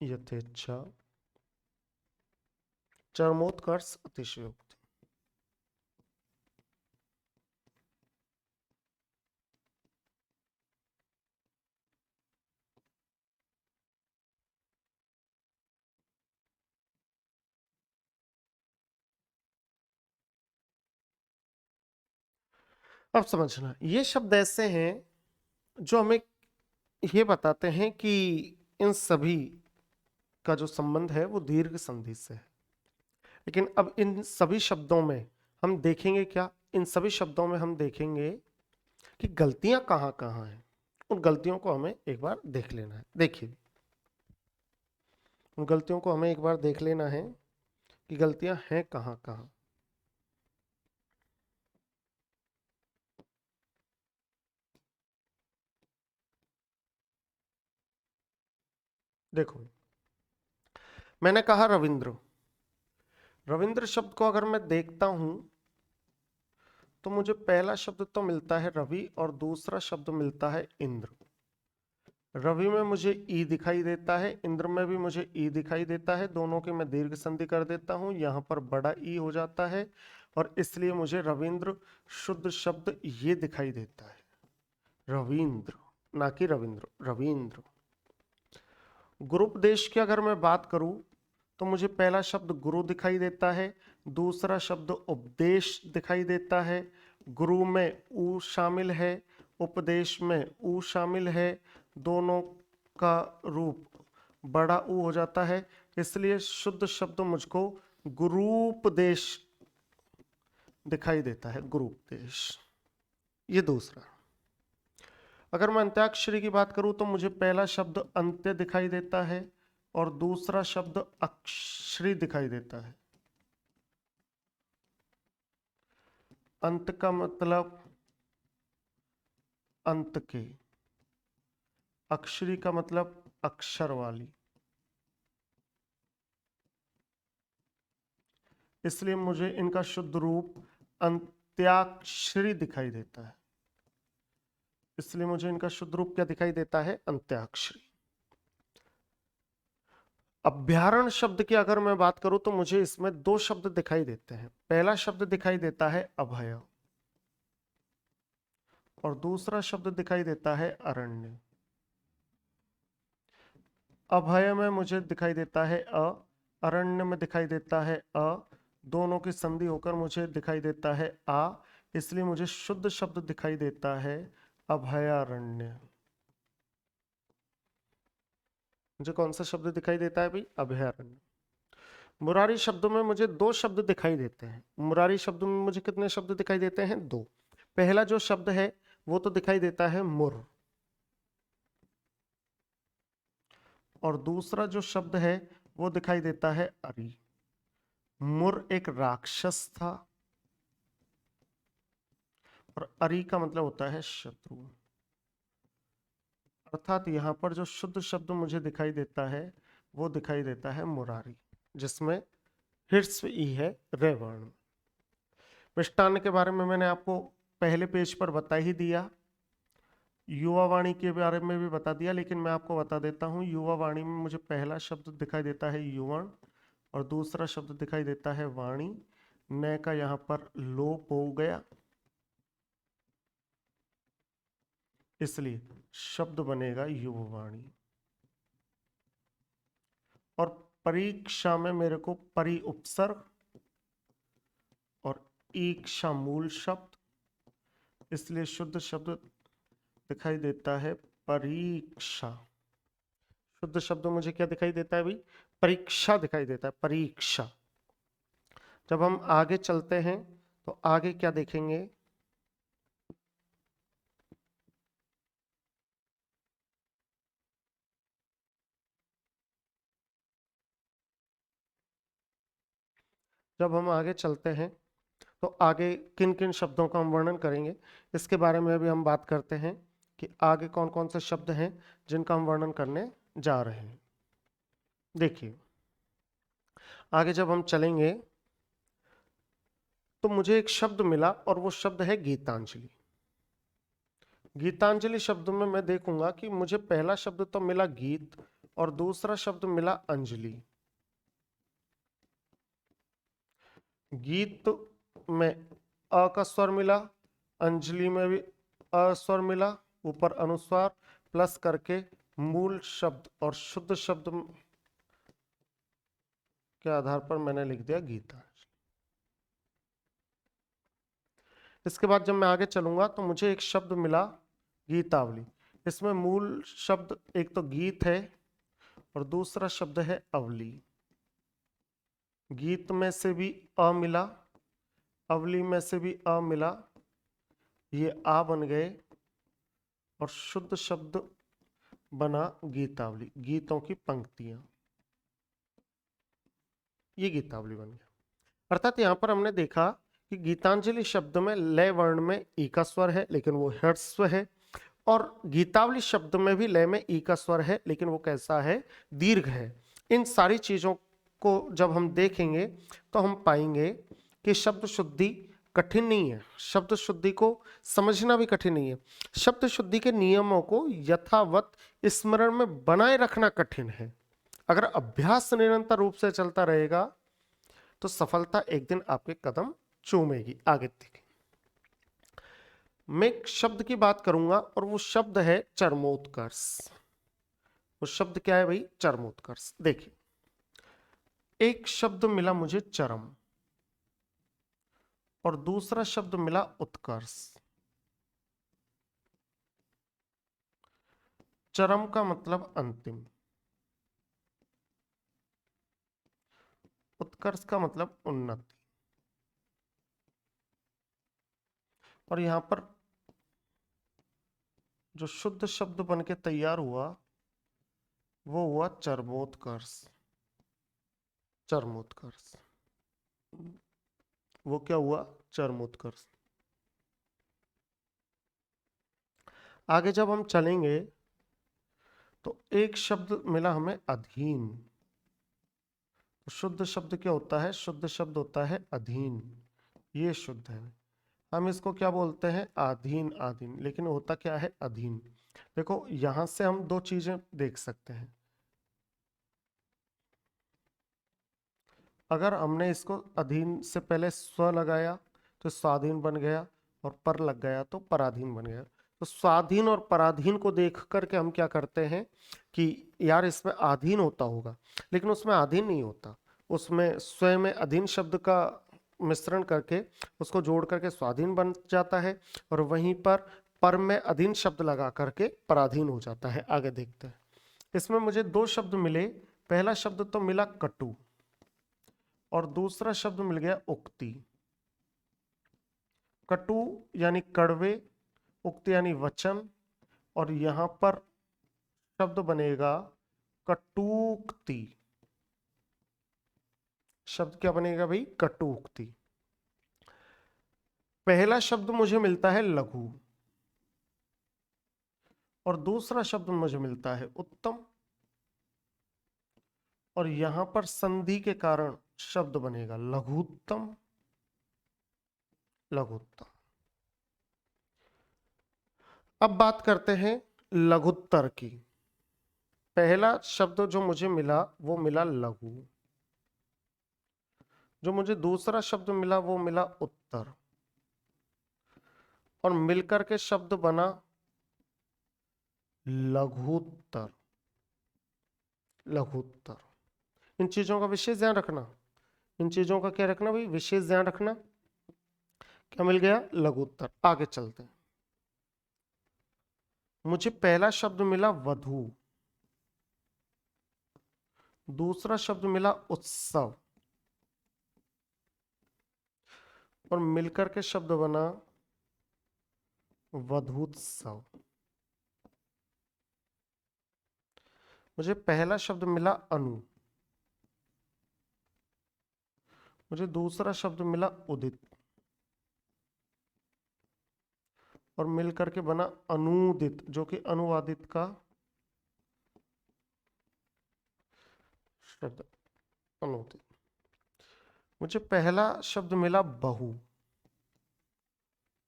यथेच्छा, चरमोत्कर्ष, अतिशयोक्ति। अब समझना, ये शब्द ऐसे हैं जो हमें ये बताते हैं कि इन सभी का जो संबंध है वो दीर्घ संधि से है। लेकिन अब इन सभी शब्दों में हम देखेंगे क्या, इन सभी शब्दों में हम देखेंगे कि गलतियां कहाँ कहाँ हैं। उन गलतियों को हमें एक बार देख लेना है। देखिए, उन गलतियों को हमें एक बार देख लेना है कि गलतियां हैं कहाँ कहाँ। देखो, मैंने कहा रविंद्र। रविंद्र शब्द को अगर मैं देखता हूं तो मुझे पहला शब्द तो मिलता है रवि और दूसरा शब्द मिलता है इंद्र। रवि में मुझे ई दिखाई देता है, इंद्र में भी मुझे ई दिखाई देता है। दोनों की मैं दीर्घ संधि कर देता हूं, यहां पर बड़ा ई हो जाता है और इसलिए मुझे रविंद्र शुद्ध शब्द ये दिखाई देता है। रविंद्र, ना कि रविंद्र, रविंद्र। गुरुपदेश की अगर मैं बात करूं तो मुझे पहला शब्द गुरु दिखाई देता है, दूसरा शब्द उपदेश दिखाई देता है। गुरु में ऊ शामिल है, उपदेश में ऊ शामिल है, दोनों का रूप बड़ा ऊ हो जाता है, इसलिए शुद्ध शब्द मुझको गुरुपदेश दिखाई देता है, गुरुपदेश। ये दूसरा। अगर मैं अंत्याक्षरी की बात करूं तो मुझे पहला शब्द अंत्य दिखाई देता है और दूसरा शब्द अक्षरी दिखाई देता है। अंत का मतलब अंत के, अक्षरी का मतलब अक्षर वाली, इसलिए मुझे इनका शुद्ध रूप अंत्याक्षरी दिखाई देता है। इसलिए मुझे इनका शुद्ध रूप क्या दिखाई देता है, अंत्याक्षरी। अभ्यारण शब्द की अगर मैं बात करूं तो मुझे इसमें दो शब्द दिखाई देते हैं। पहला शब्द दिखाई देता है अभय और दूसरा शब्द दिखाई देता है अरण्य। अभय में मुझे दिखाई देता है अ, अरण्य में दिखाई देता है अ, दोनों की संधि होकर मुझे दिखाई देता है आ, इसलिए मुझे शुद्ध शब्द दिखाई देता है अभयारण्य। मुझे कौन सा शब्द दिखाई देता है भाई, अभयारण्य। मुरारी शब्दों में मुझे दो शब्द दिखाई देते हैं। मुरारी शब्दों में मुझे कितने शब्द दिखाई देते हैं, दो। पहला जो शब्द है वो तो दिखाई देता है मुर, और दूसरा जो शब्द है वो दिखाई देता है अरि। मुर एक राक्षस था और अरि का मतलब होता है शत्रु। अर्थात यहां पर जो शुद्ध शब्द मुझे दिखाई देता है वो दिखाई देता है मुरारी, जिसमें ह्रस्व ई है, रे वर्ण। मिष्टान्न के बारे में मैंने आपको पहले पेज पर बता ही दिया, युवा वाणी के बारे में भी बता दिया, लेकिन मैं आपको बता देता हूँ। युवा वाणी में मुझे पहला शब्द दिखाई देता है युवण और दूसरा शब्द दिखाई देता है वाणी। न का यहाँ पर लोप हो गया, इसलिए शब्द बनेगा युववाणी। और परीक्षा में मेरे को परि उपसर्ग और ईक्षा मूल शब्द, इसलिए शुद्ध शब्द दिखाई देता है परीक्षा। शुद्ध शब्द मुझे क्या दिखाई देता है भाई, परीक्षा दिखाई देता है, परीक्षा। जब हम आगे चलते हैं तो आगे क्या देखेंगे, जब हम आगे चलते हैं तो आगे किन किन शब्दों का हम वर्णन करेंगे, इसके बारे में भी हम बात करते हैं कि आगे कौन कौन से शब्द हैं जिनका हम वर्णन करने जा रहे हैं। देखिए, आगे जब हम चलेंगे तो मुझे एक शब्द मिला और वो शब्द है गीतांजलि। गीतांजलि शब्द में मैं देखूंगा कि मुझे पहला शब्द तो मिला गीत और दूसरा शब्द मिला अंजलि। गीत में अ का स्वर मिला, अंजलि में भी अ स्वर मिला, ऊपर अनुस्वार प्लस करके मूल शब्द और शुद्ध शब्द के आधार पर मैंने लिख दिया गीता। इसके बाद जब मैं आगे चलूंगा तो मुझे एक शब्द मिला गीतावली। इसमें मूल शब्द एक तो गीत है और दूसरा शब्द है अवली। गीत में से भी अ मिला, अवली में से भी अ मिला, ये आ बन गए और शुद्ध शब्द बना गीतावली, गीतों की पंक्तियां, ये गीतावली बन गया। अर्थात यहां पर हमने देखा कि गीतांजलि शब्द में लय वर्ण में ई का स्वर है लेकिन वो ह्रस्व है, और गीतावली शब्द में भी लय में ई का स्वर है लेकिन वो कैसा है, दीर्घ है। इन सारी चीजों को जब हम देखेंगे तो हम पाएंगे कि शब्द शुद्धि कठिन नहीं है, शब्द शुद्धि को समझना भी कठिन नहीं है। शब्द शुद्धि के नियमों को यथावत स्मरण में बनाए रखना कठिन है। अगर अभ्यास निरंतर रूप से चलता रहेगा तो सफलता एक दिन आपके कदम चूमेगी। आगे देखें, मैं एक शब्द की बात करूंगा और वो शब्द है चरमोत्कर्ष। वो शब्द क्या है भाई, चरमोत्कर्ष। देखिए, एक शब्द मिला मुझे चरम और दूसरा शब्द मिला उत्कर्ष। चरम का मतलब अंतिम, उत्कर्ष का मतलब उन्नति। और यहां पर जो शुद्ध शब्द बन के तैयार हुआ वो हुआ चरमोत्कर्ष। चरमोत्कर्ष, वो क्या हुआ, चरमोत्कर्ष। आगे जब हम चलेंगे तो एक शब्द मिला हमें अधीन। शुद्ध शब्द क्या होता है, शुद्ध शब्द होता है अधीन, ये शुद्ध है। हम इसको क्या बोलते हैं, आधीन। आधीन, लेकिन होता क्या है, अधीन। देखो यहां से हम दो चीजें देख सकते हैं। अगर हमने इसको अधीन से पहले स्व लगाया तो स्वाधीन बन गया, और पर लग गया तो पराधीन बन गया। तो स्वाधीन और पराधीन को देख करके हम क्या करते हैं कि यार इसमें आधीन होता होगा, लेकिन उसमें आधीन नहीं होता। उसमें स्वयं में अधीन शब्द का मिश्रण करके उसको जोड़ करके स्वाधीन बन जाता है, और वहीं पर में अधीन शब्द लगा करके पराधीन हो जाता है। आगे देखते हैं, इसमें मुझे दो शब्द मिले। पहला शब्द तो मिला कटु और दूसरा शब्द मिल गया उक्ति। कटु यानी कड़वे, उक्ति यानी वचन, और यहां पर शब्द बनेगा कटुक्ति। शब्द क्या बनेगा भाई, कटुक्ति। पहला शब्द मुझे मिलता है लघु और दूसरा शब्द मुझे मिलता है उत्तम, और यहां पर संधि के कारण शब्द बनेगा लघुत्तम। लघुत्तम। अब बात करते हैं लघुत्तर की। पहला शब्द जो मुझे मिला वो मिला लघु, जो मुझे दूसरा शब्द मिला वो मिला उत्तर, और मिलकर के शब्द बना लघुत्तर। लघुत्तर। इन चीजों का विशेष ध्यान रखना, इन चीजों का क्या रखना भाई, विशेष ध्यान रखना। क्या मिल गया, लघुत्तर। आगे चलते हैं, मुझे पहला शब्द मिला वधु, दूसरा शब्द मिला उत्सव, और मिलकर के शब्द बना वधूत्सव। मुझे पहला शब्द मिला अनु, मुझे दूसरा शब्द मिला उदित, और मिलकर के बना अनुदित, जो कि अनुवादित का शब्द, अनुदित। मुझे पहला शब्द मिला बहु,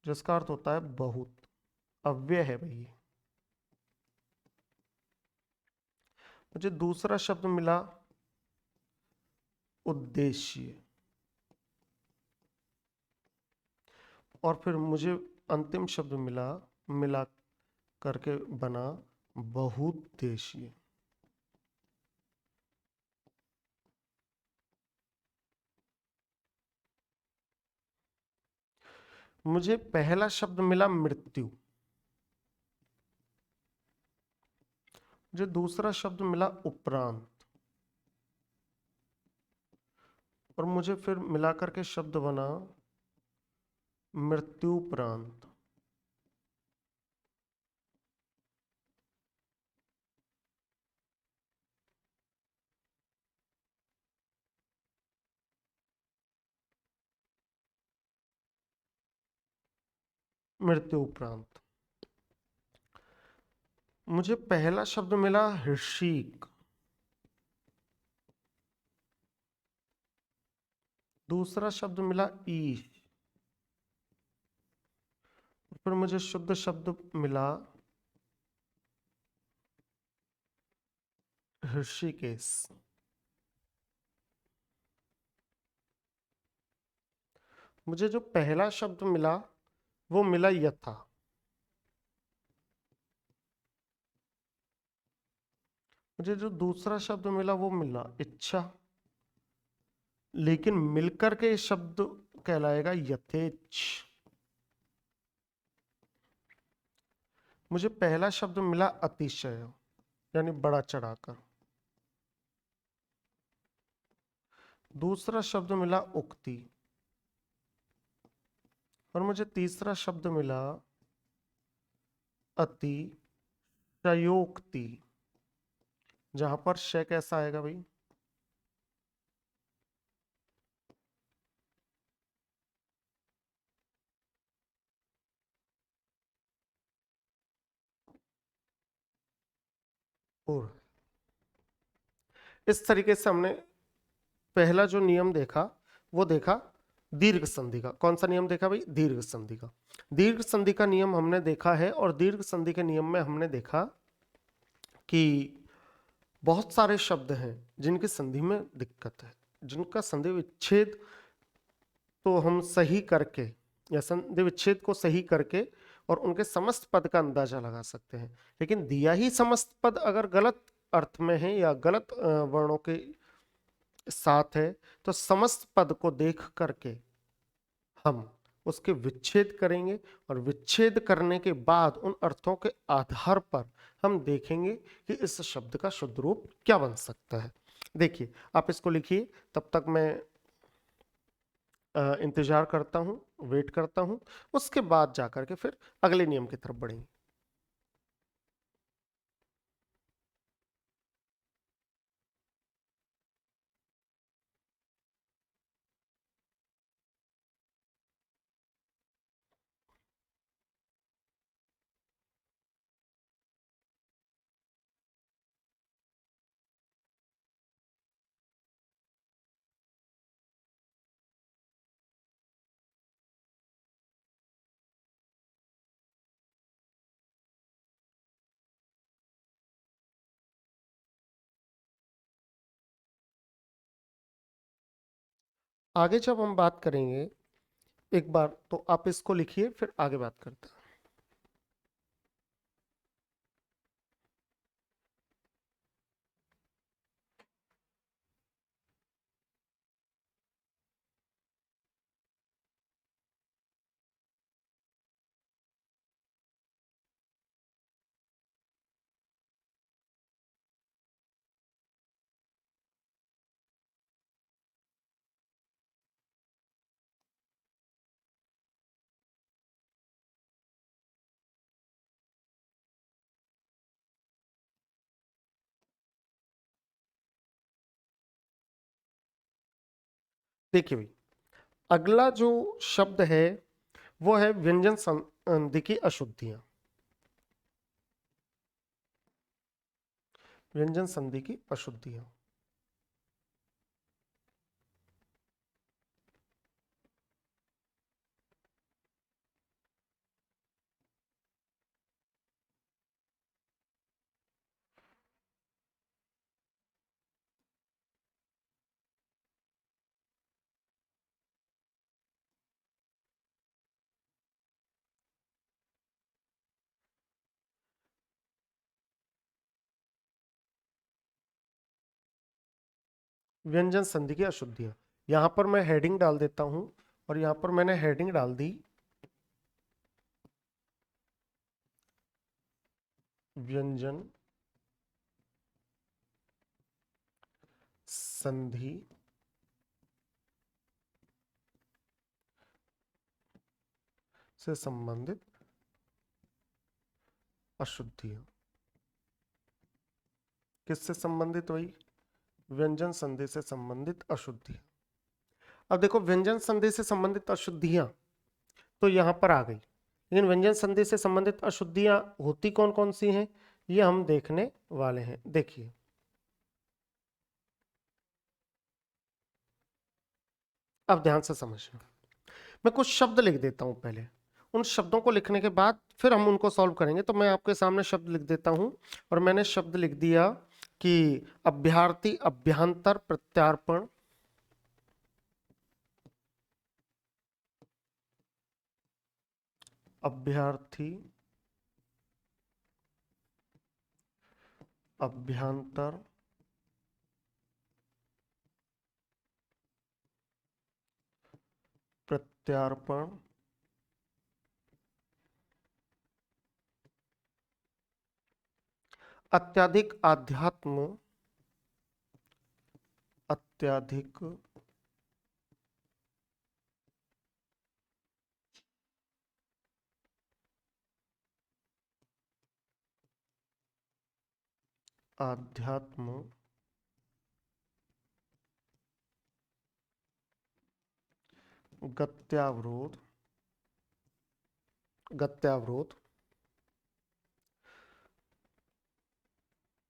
जिसका अर्थ होता है बहुत, अव्यय है भाई। मुझे दूसरा शब्द मिला उद्देश्य, और फिर मुझे अंतिम शब्द मिला करके बना बहुउद्देशीय। मुझे पहला शब्द मिला मृत्यु, मुझे दूसरा शब्द मिला उपरांत, और मुझे फिर मिलाकर के शब्द बना मृत्युपरांत। मृत्यु उपरांत मुझे पहला शब्द मिला हृषिक, दूसरा शब्द मिला ईश, फिर मुझे शुद्ध शब्द मिला ऋषिकेश। मुझे जो पहला शब्द मिला वो मिला यथा, मुझे जो दूसरा शब्द मिला वो मिला इच्छा, लेकिन मिलकर के शब्द कहलाएगा यथेच्छ। मुझे पहला शब्द मिला अतिशय, यानी बड़ा चढ़ाकर, दूसरा शब्द मिला उक्ति, और मुझे तीसरा शब्द मिला अतिशयोक्ति। जहां पर शय कैसा आएगा भाई? और इस तरीके से हमने पहला जो नियम देखा वो देखा दीर्घ संधि का। कौन सा नियम देखा भाई? दीर्घ संधि का। दीर्घ संधि का नियम हमने देखा है, और दीर्घ संधि के नियम में हमने देखा कि बहुत सारे शब्द हैं जिनकी संधि में दिक्कत है, जिनका संधि विच्छेद तो हम सही करके या संधि विच्छेद को सही करके और उनके समस्त पद का अंदाजा लगा सकते हैं। लेकिन दिया ही समस्त पद अगर गलत अर्थ में है या गलत वर्णों के साथ है, तो समस्त पद को देख करके हम उसके विच्छेद करेंगे, और विच्छेद करने के बाद उन अर्थों के आधार पर हम देखेंगे कि इस शब्द का शुद्ध रूप क्या बन सकता है। देखिए, आप इसको लिखिए, तब तक मैं इंतजार करता हूं, वेट करता हूं, उसके बाद जाकर के फिर अगले नियम की तरफ बढ़ेंगे। आगे जब हम बात करेंगे, एक बार तो आप इसको लिखिए, फिर आगे बात करते हैं। देखिए भाई, अगला जो शब्द है वो है व्यंजन संधि की अशुद्धियां। व्यंजन संधि की अशुद्धियां। व्यंजन संधि की अशुद्धियां। यहां पर मैं हेडिंग डाल देता हूं और यहां पर मैंने हेडिंग डाल दी व्यंजन संधि से संबंधित अशुद्धियां। किससे संबंधित हुई? व्यंजन संधि से संबंधित अशुद्धियां। अब देखो व्यंजन संधि से संबंधित अशुद्धियां तो यहां पर आ गई, लेकिन व्यंजन संधि से संबंधित अशुद्धियां होती कौन कौन सी हैं ये हम देखने वाले हैं। देखिए अब ध्यान से समझना, मैं कुछ शब्द लिख देता हूं पहले, उन शब्दों को लिखने के बाद फिर हम उनको सॉल्व करेंगे। तो मैं आपके सामने शब्द लिख देता हूं और मैंने शब्द लिख दिया कि अभ्यर्थी अभ्यंतर प्रत्यार्पण, अभ्यर्थी अभ्यंतर प्रत्यार्पण, अत्यधिक आध्यात्म, अत्यधिक आध्यात्म, गत्यावरोध, गत्यावरोध,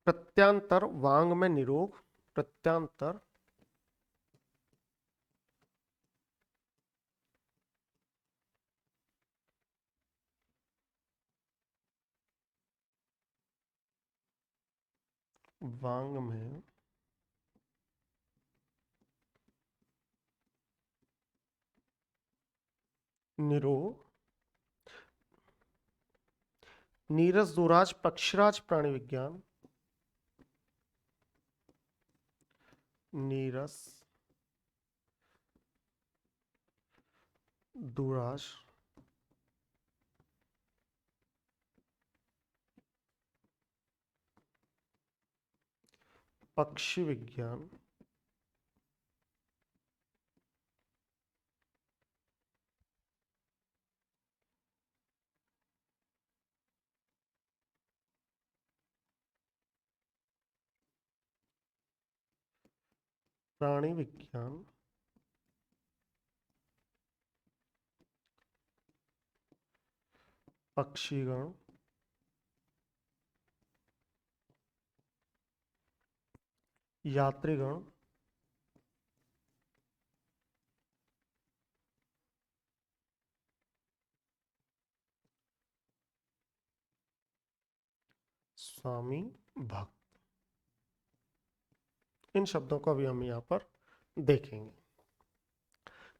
प्रत्यांतर वांग में निरोग, प्रत्यांतर वांग में निरोग, नीरस दुराज पक्षराज प्राणी विज्ञान, नीरस दुराज पक्षी विज्ञान, प्राणी विज्ञान, पक्षीगण, यात्रीगण, स्वामी भक्त। इन शब्दों को अभी हम यहां पर देखेंगे।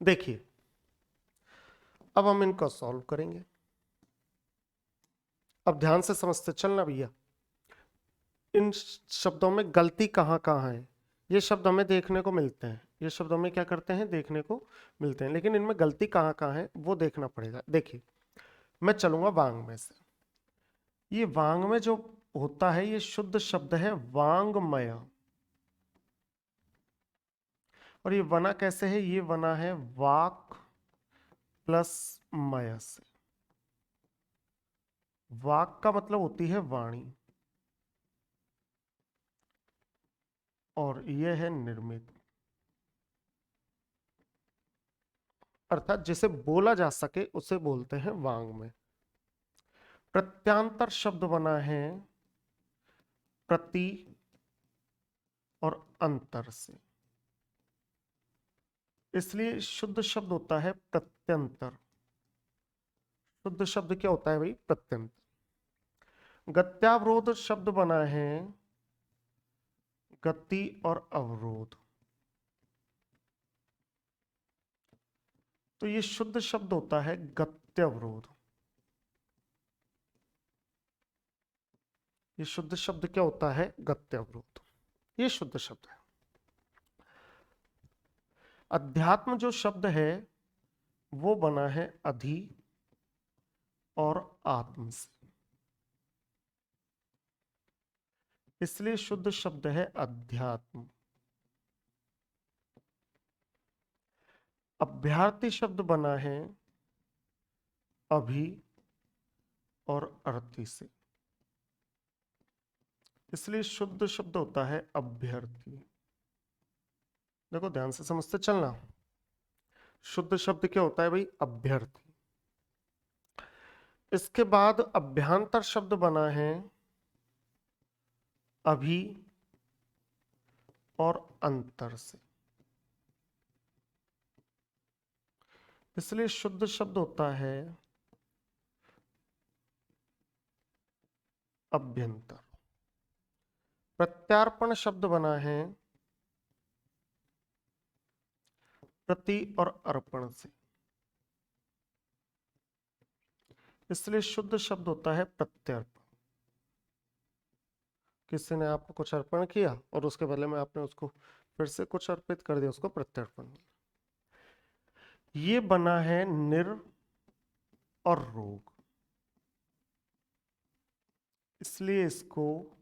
देखिए अब हम इनको सॉल्व करेंगे। अब ध्यान से समझते चलना भैया, इन शब्दों में गलती कहाँ कहाँ है ये शब्द हमें देखने को मिलते हैं, ये शब्द हमें क्या करते हैं देखने को मिलते हैं, लेकिन इनमें गलती कहाँ कहाँ है वो देखना पड़ेगा। देखिए मैं चलूंगा वांग में से, ये वांग में जो होता है ये शुद्ध शब्द है वांगमय, और ये बना कैसे है, ये बना है वाक प्लस मय से। वाक का मतलब होती है वाणी और यह है निर्मित, अर्थात जिसे बोला जा सके उसे बोलते हैं वांग में। प्रत्यांतर शब्द बना है प्रति और अंतर से, इसलिए शुद्ध शब्द होता है प्रत्यंतर। शुद्ध शब्द क्या होता है भाई? प्रत्यंतर। गत्यावरोध शब्द बना है गति और अवरोध, तो ये शुद्ध शब्द होता है गत्यवरोध। ये शुद्ध शब्द क्या होता है? गत्यवरोध। ये शुद्ध शब्द है। अध्यात्म जो शब्द है वो बना है अधि और आत्म से, इसलिए शुद्ध शब्द है अध्यात्म। अभ्यार्थी शब्द बना है अभि और अर्थी से, इसलिए शुद्ध शब्द होता है अभ्यर्थी। देखो ध्यान से समझते चलना, शुद्ध शब्द क्या होता है भाई? अभ्यर्थी। इसके बाद अभ्यांतर शब्द बना है अभि और अंतर से, इसलिए शुद्ध शब्द होता है अभ्यंतर। प्रत्यार्पण शब्द बना है प्रति और अर्पण से, इसलिए शुद्ध शब्द होता है प्रत्यर्पण। किसी ने आपको कुछ अर्पण किया और उसके बदले में आपने उसको फिर से कुछ अर्पित कर दिया, उसको प्रत्यर्पण। ये बना है निर और रोग, इसलिए इसको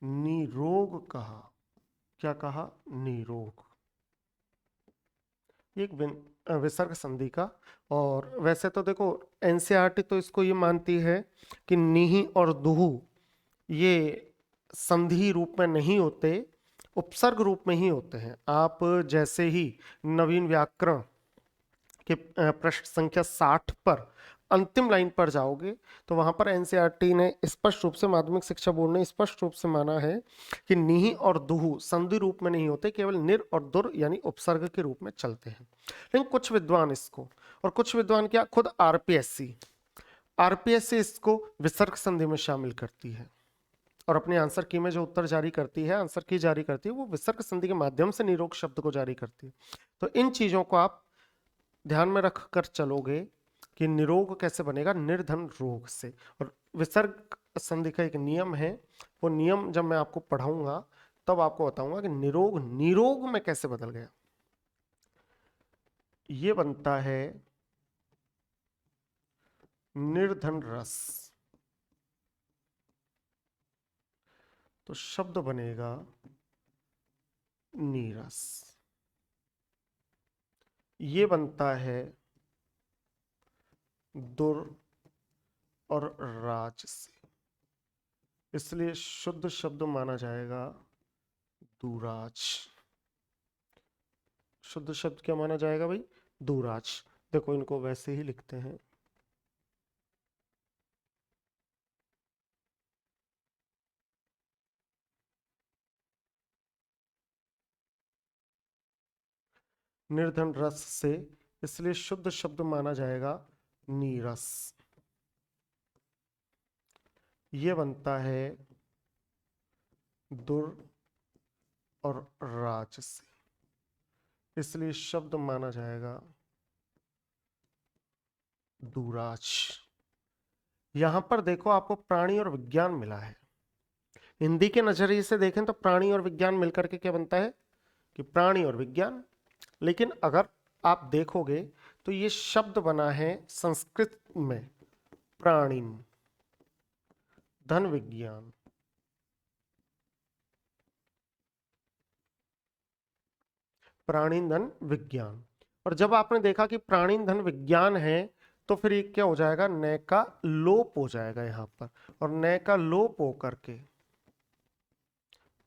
निरोग कहा। क्या कहा? निरोग। एक विसर्ग संधि का। और वैसे तो देखो एनसीईआरटी तो इसको ये मानती है कि निहि और दुहु ये संधि रूप में नहीं होते, उपसर्ग रूप में ही होते हैं। आप जैसे ही नवीन व्याकरण के प्रश्न संख्या 60 पर अंतिम लाइन पर जाओगे तो वहां पर एनसीईआरटी ने स्पष्ट रूप से, माध्यमिक शिक्षा बोर्ड ने स्पष्ट रूप से माना है कि निहि और दुहु संधि रूप में नहीं होते, केवल निर और दुर यानी उपसर्ग के रूप में चलते हैं। लेकिन कुछ विद्वान इसको, और कुछ विद्वान क्या, खुद आरपीएससी इसको विसर्ग संधि में शामिल करती है और अपने आंसर की में जो उत्तर जारी करती है, आंसर की जारी करती है, वो विसर्ग संधि के माध्यम से निरोग शब्द को जारी करती है। तो इन चीजों को आप ध्यान में रख कर चलोगे कि निरोग कैसे बनेगा, निर्धन रोग से। और विसर्ग संधि का एक नियम है, वो नियम जब मैं आपको पढ़ाऊंगा तब आपको बताऊंगा कि निरोग निरोग में कैसे बदल गया। ये बनता है निर्धन रस, तो शब्द बनेगा नीरस। ये बनता है दुर और राज से, इसलिए शुद्ध शब्द माना जाएगा दुराज। शुद्ध शब्द क्या माना जाएगा भाई? दुराज। देखो इनको वैसे ही लिखते हैं, निर्धन रस से, इसलिए शुद्ध शब्द माना जाएगा नीरस। ये बनता है दुर और राज से, इसलिए शब्द माना जाएगा दुराज। यहां पर देखो आपको प्राणी और विज्ञान मिला है। हिंदी के नजरिए से देखें तो प्राणी और विज्ञान मिलकर के क्या बनता है कि प्राणी और विज्ञान। लेकिन अगर आप देखोगे तो ये शब्द बना है संस्कृत में प्राणीन, धन विज्ञान। प्राणीन धन विज्ञान। और जब आपने देखा कि प्राणीन धन विज्ञान है तो फिर ये क्या हो जाएगा, नय का लोप हो जाएगा यहां पर, और नय का लोप हो करके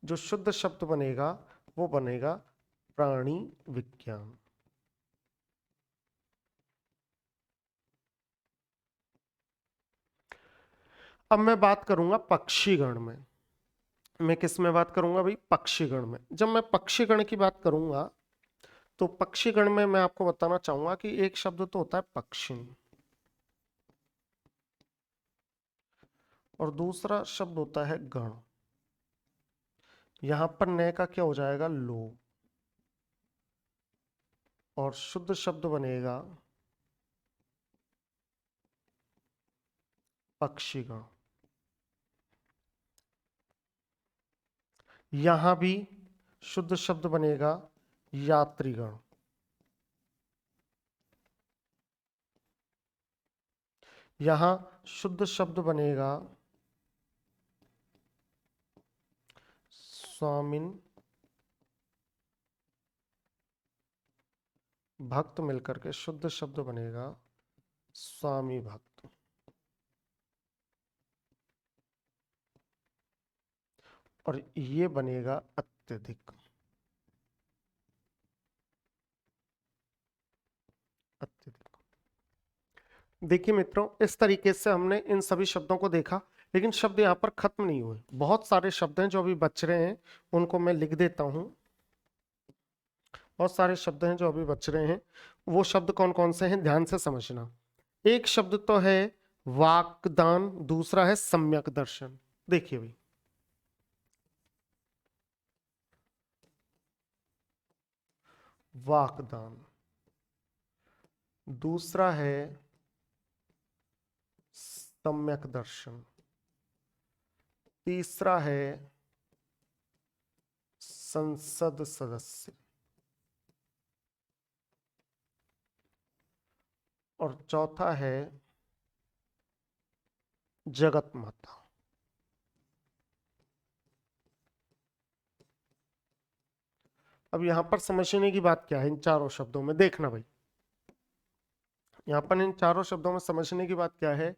जो शुद्ध शब्द बनेगा वो बनेगा प्राणी विज्ञान। अब मैं बात करूंगा पक्षीगण में। मैं किस में बात करूंगा भाई? पक्षीगण में। जब मैं पक्षीगण की बात करूंगा तो पक्षीगण में मैं आपको बताना चाहूंगा कि एक शब्द तो होता है पक्षी और दूसरा शब्द होता है गण। यहां पर नय का क्या हो जाएगा? लो, और शुद्ध शब्द बनेगा पक्षीगण। यहां भी शुद्ध शब्द बनेगा यात्रीगण। यहां शुद्ध शब्द बनेगा स्वामिन भक्त, मिलकर के शुद्ध शब्द बनेगा स्वामी भक्त। और ये बनेगा अत्यधिक। अत्यधिक। देखिए मित्रों, इस तरीके से हमने इन सभी शब्दों को देखा, लेकिन शब्द यहाँ पर खत्म नहीं हुए। बहुत सारे शब्द हैं जो अभी बच रहे हैं, उनको मैं लिख देता हूं। बहुत सारे शब्द हैं जो अभी बच रहे हैं। वो शब्द कौन कौन से हैं, ध्यान से समझना। एक शब्द तो है वाक्दान, दूसरा है सम्यक दर्शन। देखिए भाई, वाक्दान, दूसरा है सम्यक दर्शन, तीसरा है संसद सदस्य, और चौथा है जगत माता। अब यहां पर समझने की बात क्या है इन चारों शब्दों में, देखना भाई। यहां पर इन चारों शब्दों में समझने की बात क्या है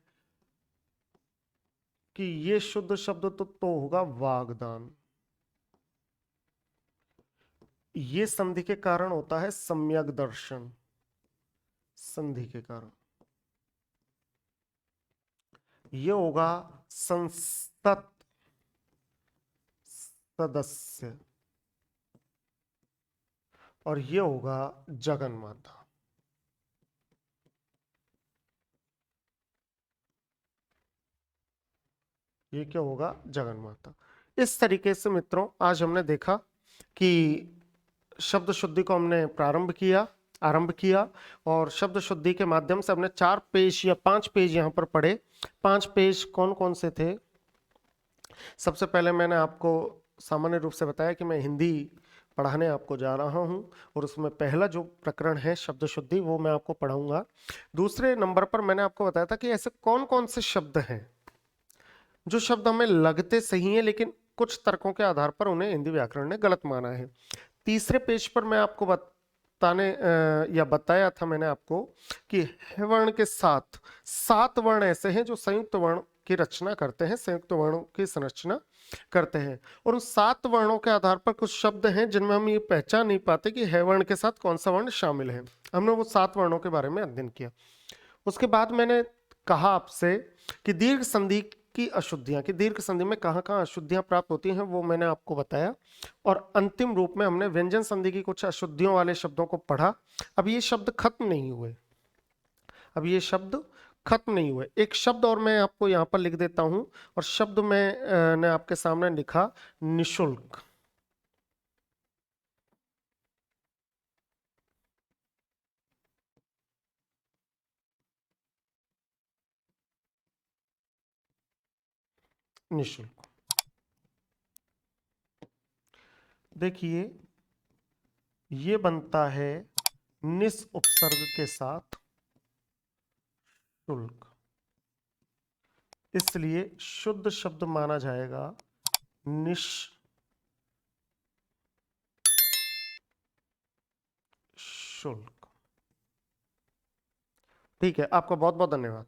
कि ये शुद्ध शब्द तो होगा वाग्दान। ये संधि के कारण होता है सम्यक दर्शन, संधि के कारण। ये होगा संसद सदस्य, और ये होगा जगन माता। ये क्या होगा, जगन माता। इस तरीके से मित्रों आज हमने देखा कि शब्द शुद्धि को हमने आरंभ किया, और शब्द शुद्धि के माध्यम से हमने 4 पेज या 5 पेज यहाँ पर पढ़े। 5 पेज कौन कौन से थे? सबसे पहले मैंने आपको सामान्य रूप से बताया कि मैं हिंदी पढ़ाने आपको जा रहा हूं, और उसमें पहला जो प्रकरण है शब्द शुद्धि, वो मैं आपको पढ़ाऊंगा। दूसरे नंबर पर मैंने आपको बताया था कि ऐसे कौन कौन से शब्द हैं जो शब्द हमें लगते सही हैं, लेकिन कुछ तर्कों के आधार पर उन्हें हिंदी व्याकरण ने गलत माना है। तीसरे पेज पर मैं आपको या बताया था मैंने आपको कि ह वर्ण के साथ 7 वर्ण ऐसे हैं जो संयुक्त वर्ण की रचना करते हैं, संयुक्त वर्णों की संरचना करते हैं। और उन 7 वर्णों के आधार पर कुछ शब्द हैं जिनमें हम ये पहचान नहीं पाते कि है वर्ण के साथ कौन सा वर्ण शामिल है। हमने वो 7 वर्णों के बारे में अध्ययन किया। उसके बाद मैंने कहा आपसे कि दीर्घ संधि की अशुद्धियां, कि दीर्घ संधि में कहां कहां अशुद्धियां प्राप्त होती हैं, वो मैंने आपको बताया। और अंतिम रूप में हमने व्यंजन संधि की कुछ अशुद्धियों वाले शब्दों को पढ़ा। अब ये शब्द खत्म नहीं हुए, अब ये शब्द खत्म नहीं हुए। एक शब्द और मैं आपको यहां पर लिख देता हूं, और शब्द में ने आपके सामने लिखा निशुल्क। निशुल्क, देखिए ये बनता है निस उपसर्ग के साथ शुल्क, इसलिए शुद्ध शब्द माना जाएगा निशुल्क। ठीक है, आपका बहुत बहुत धन्यवाद।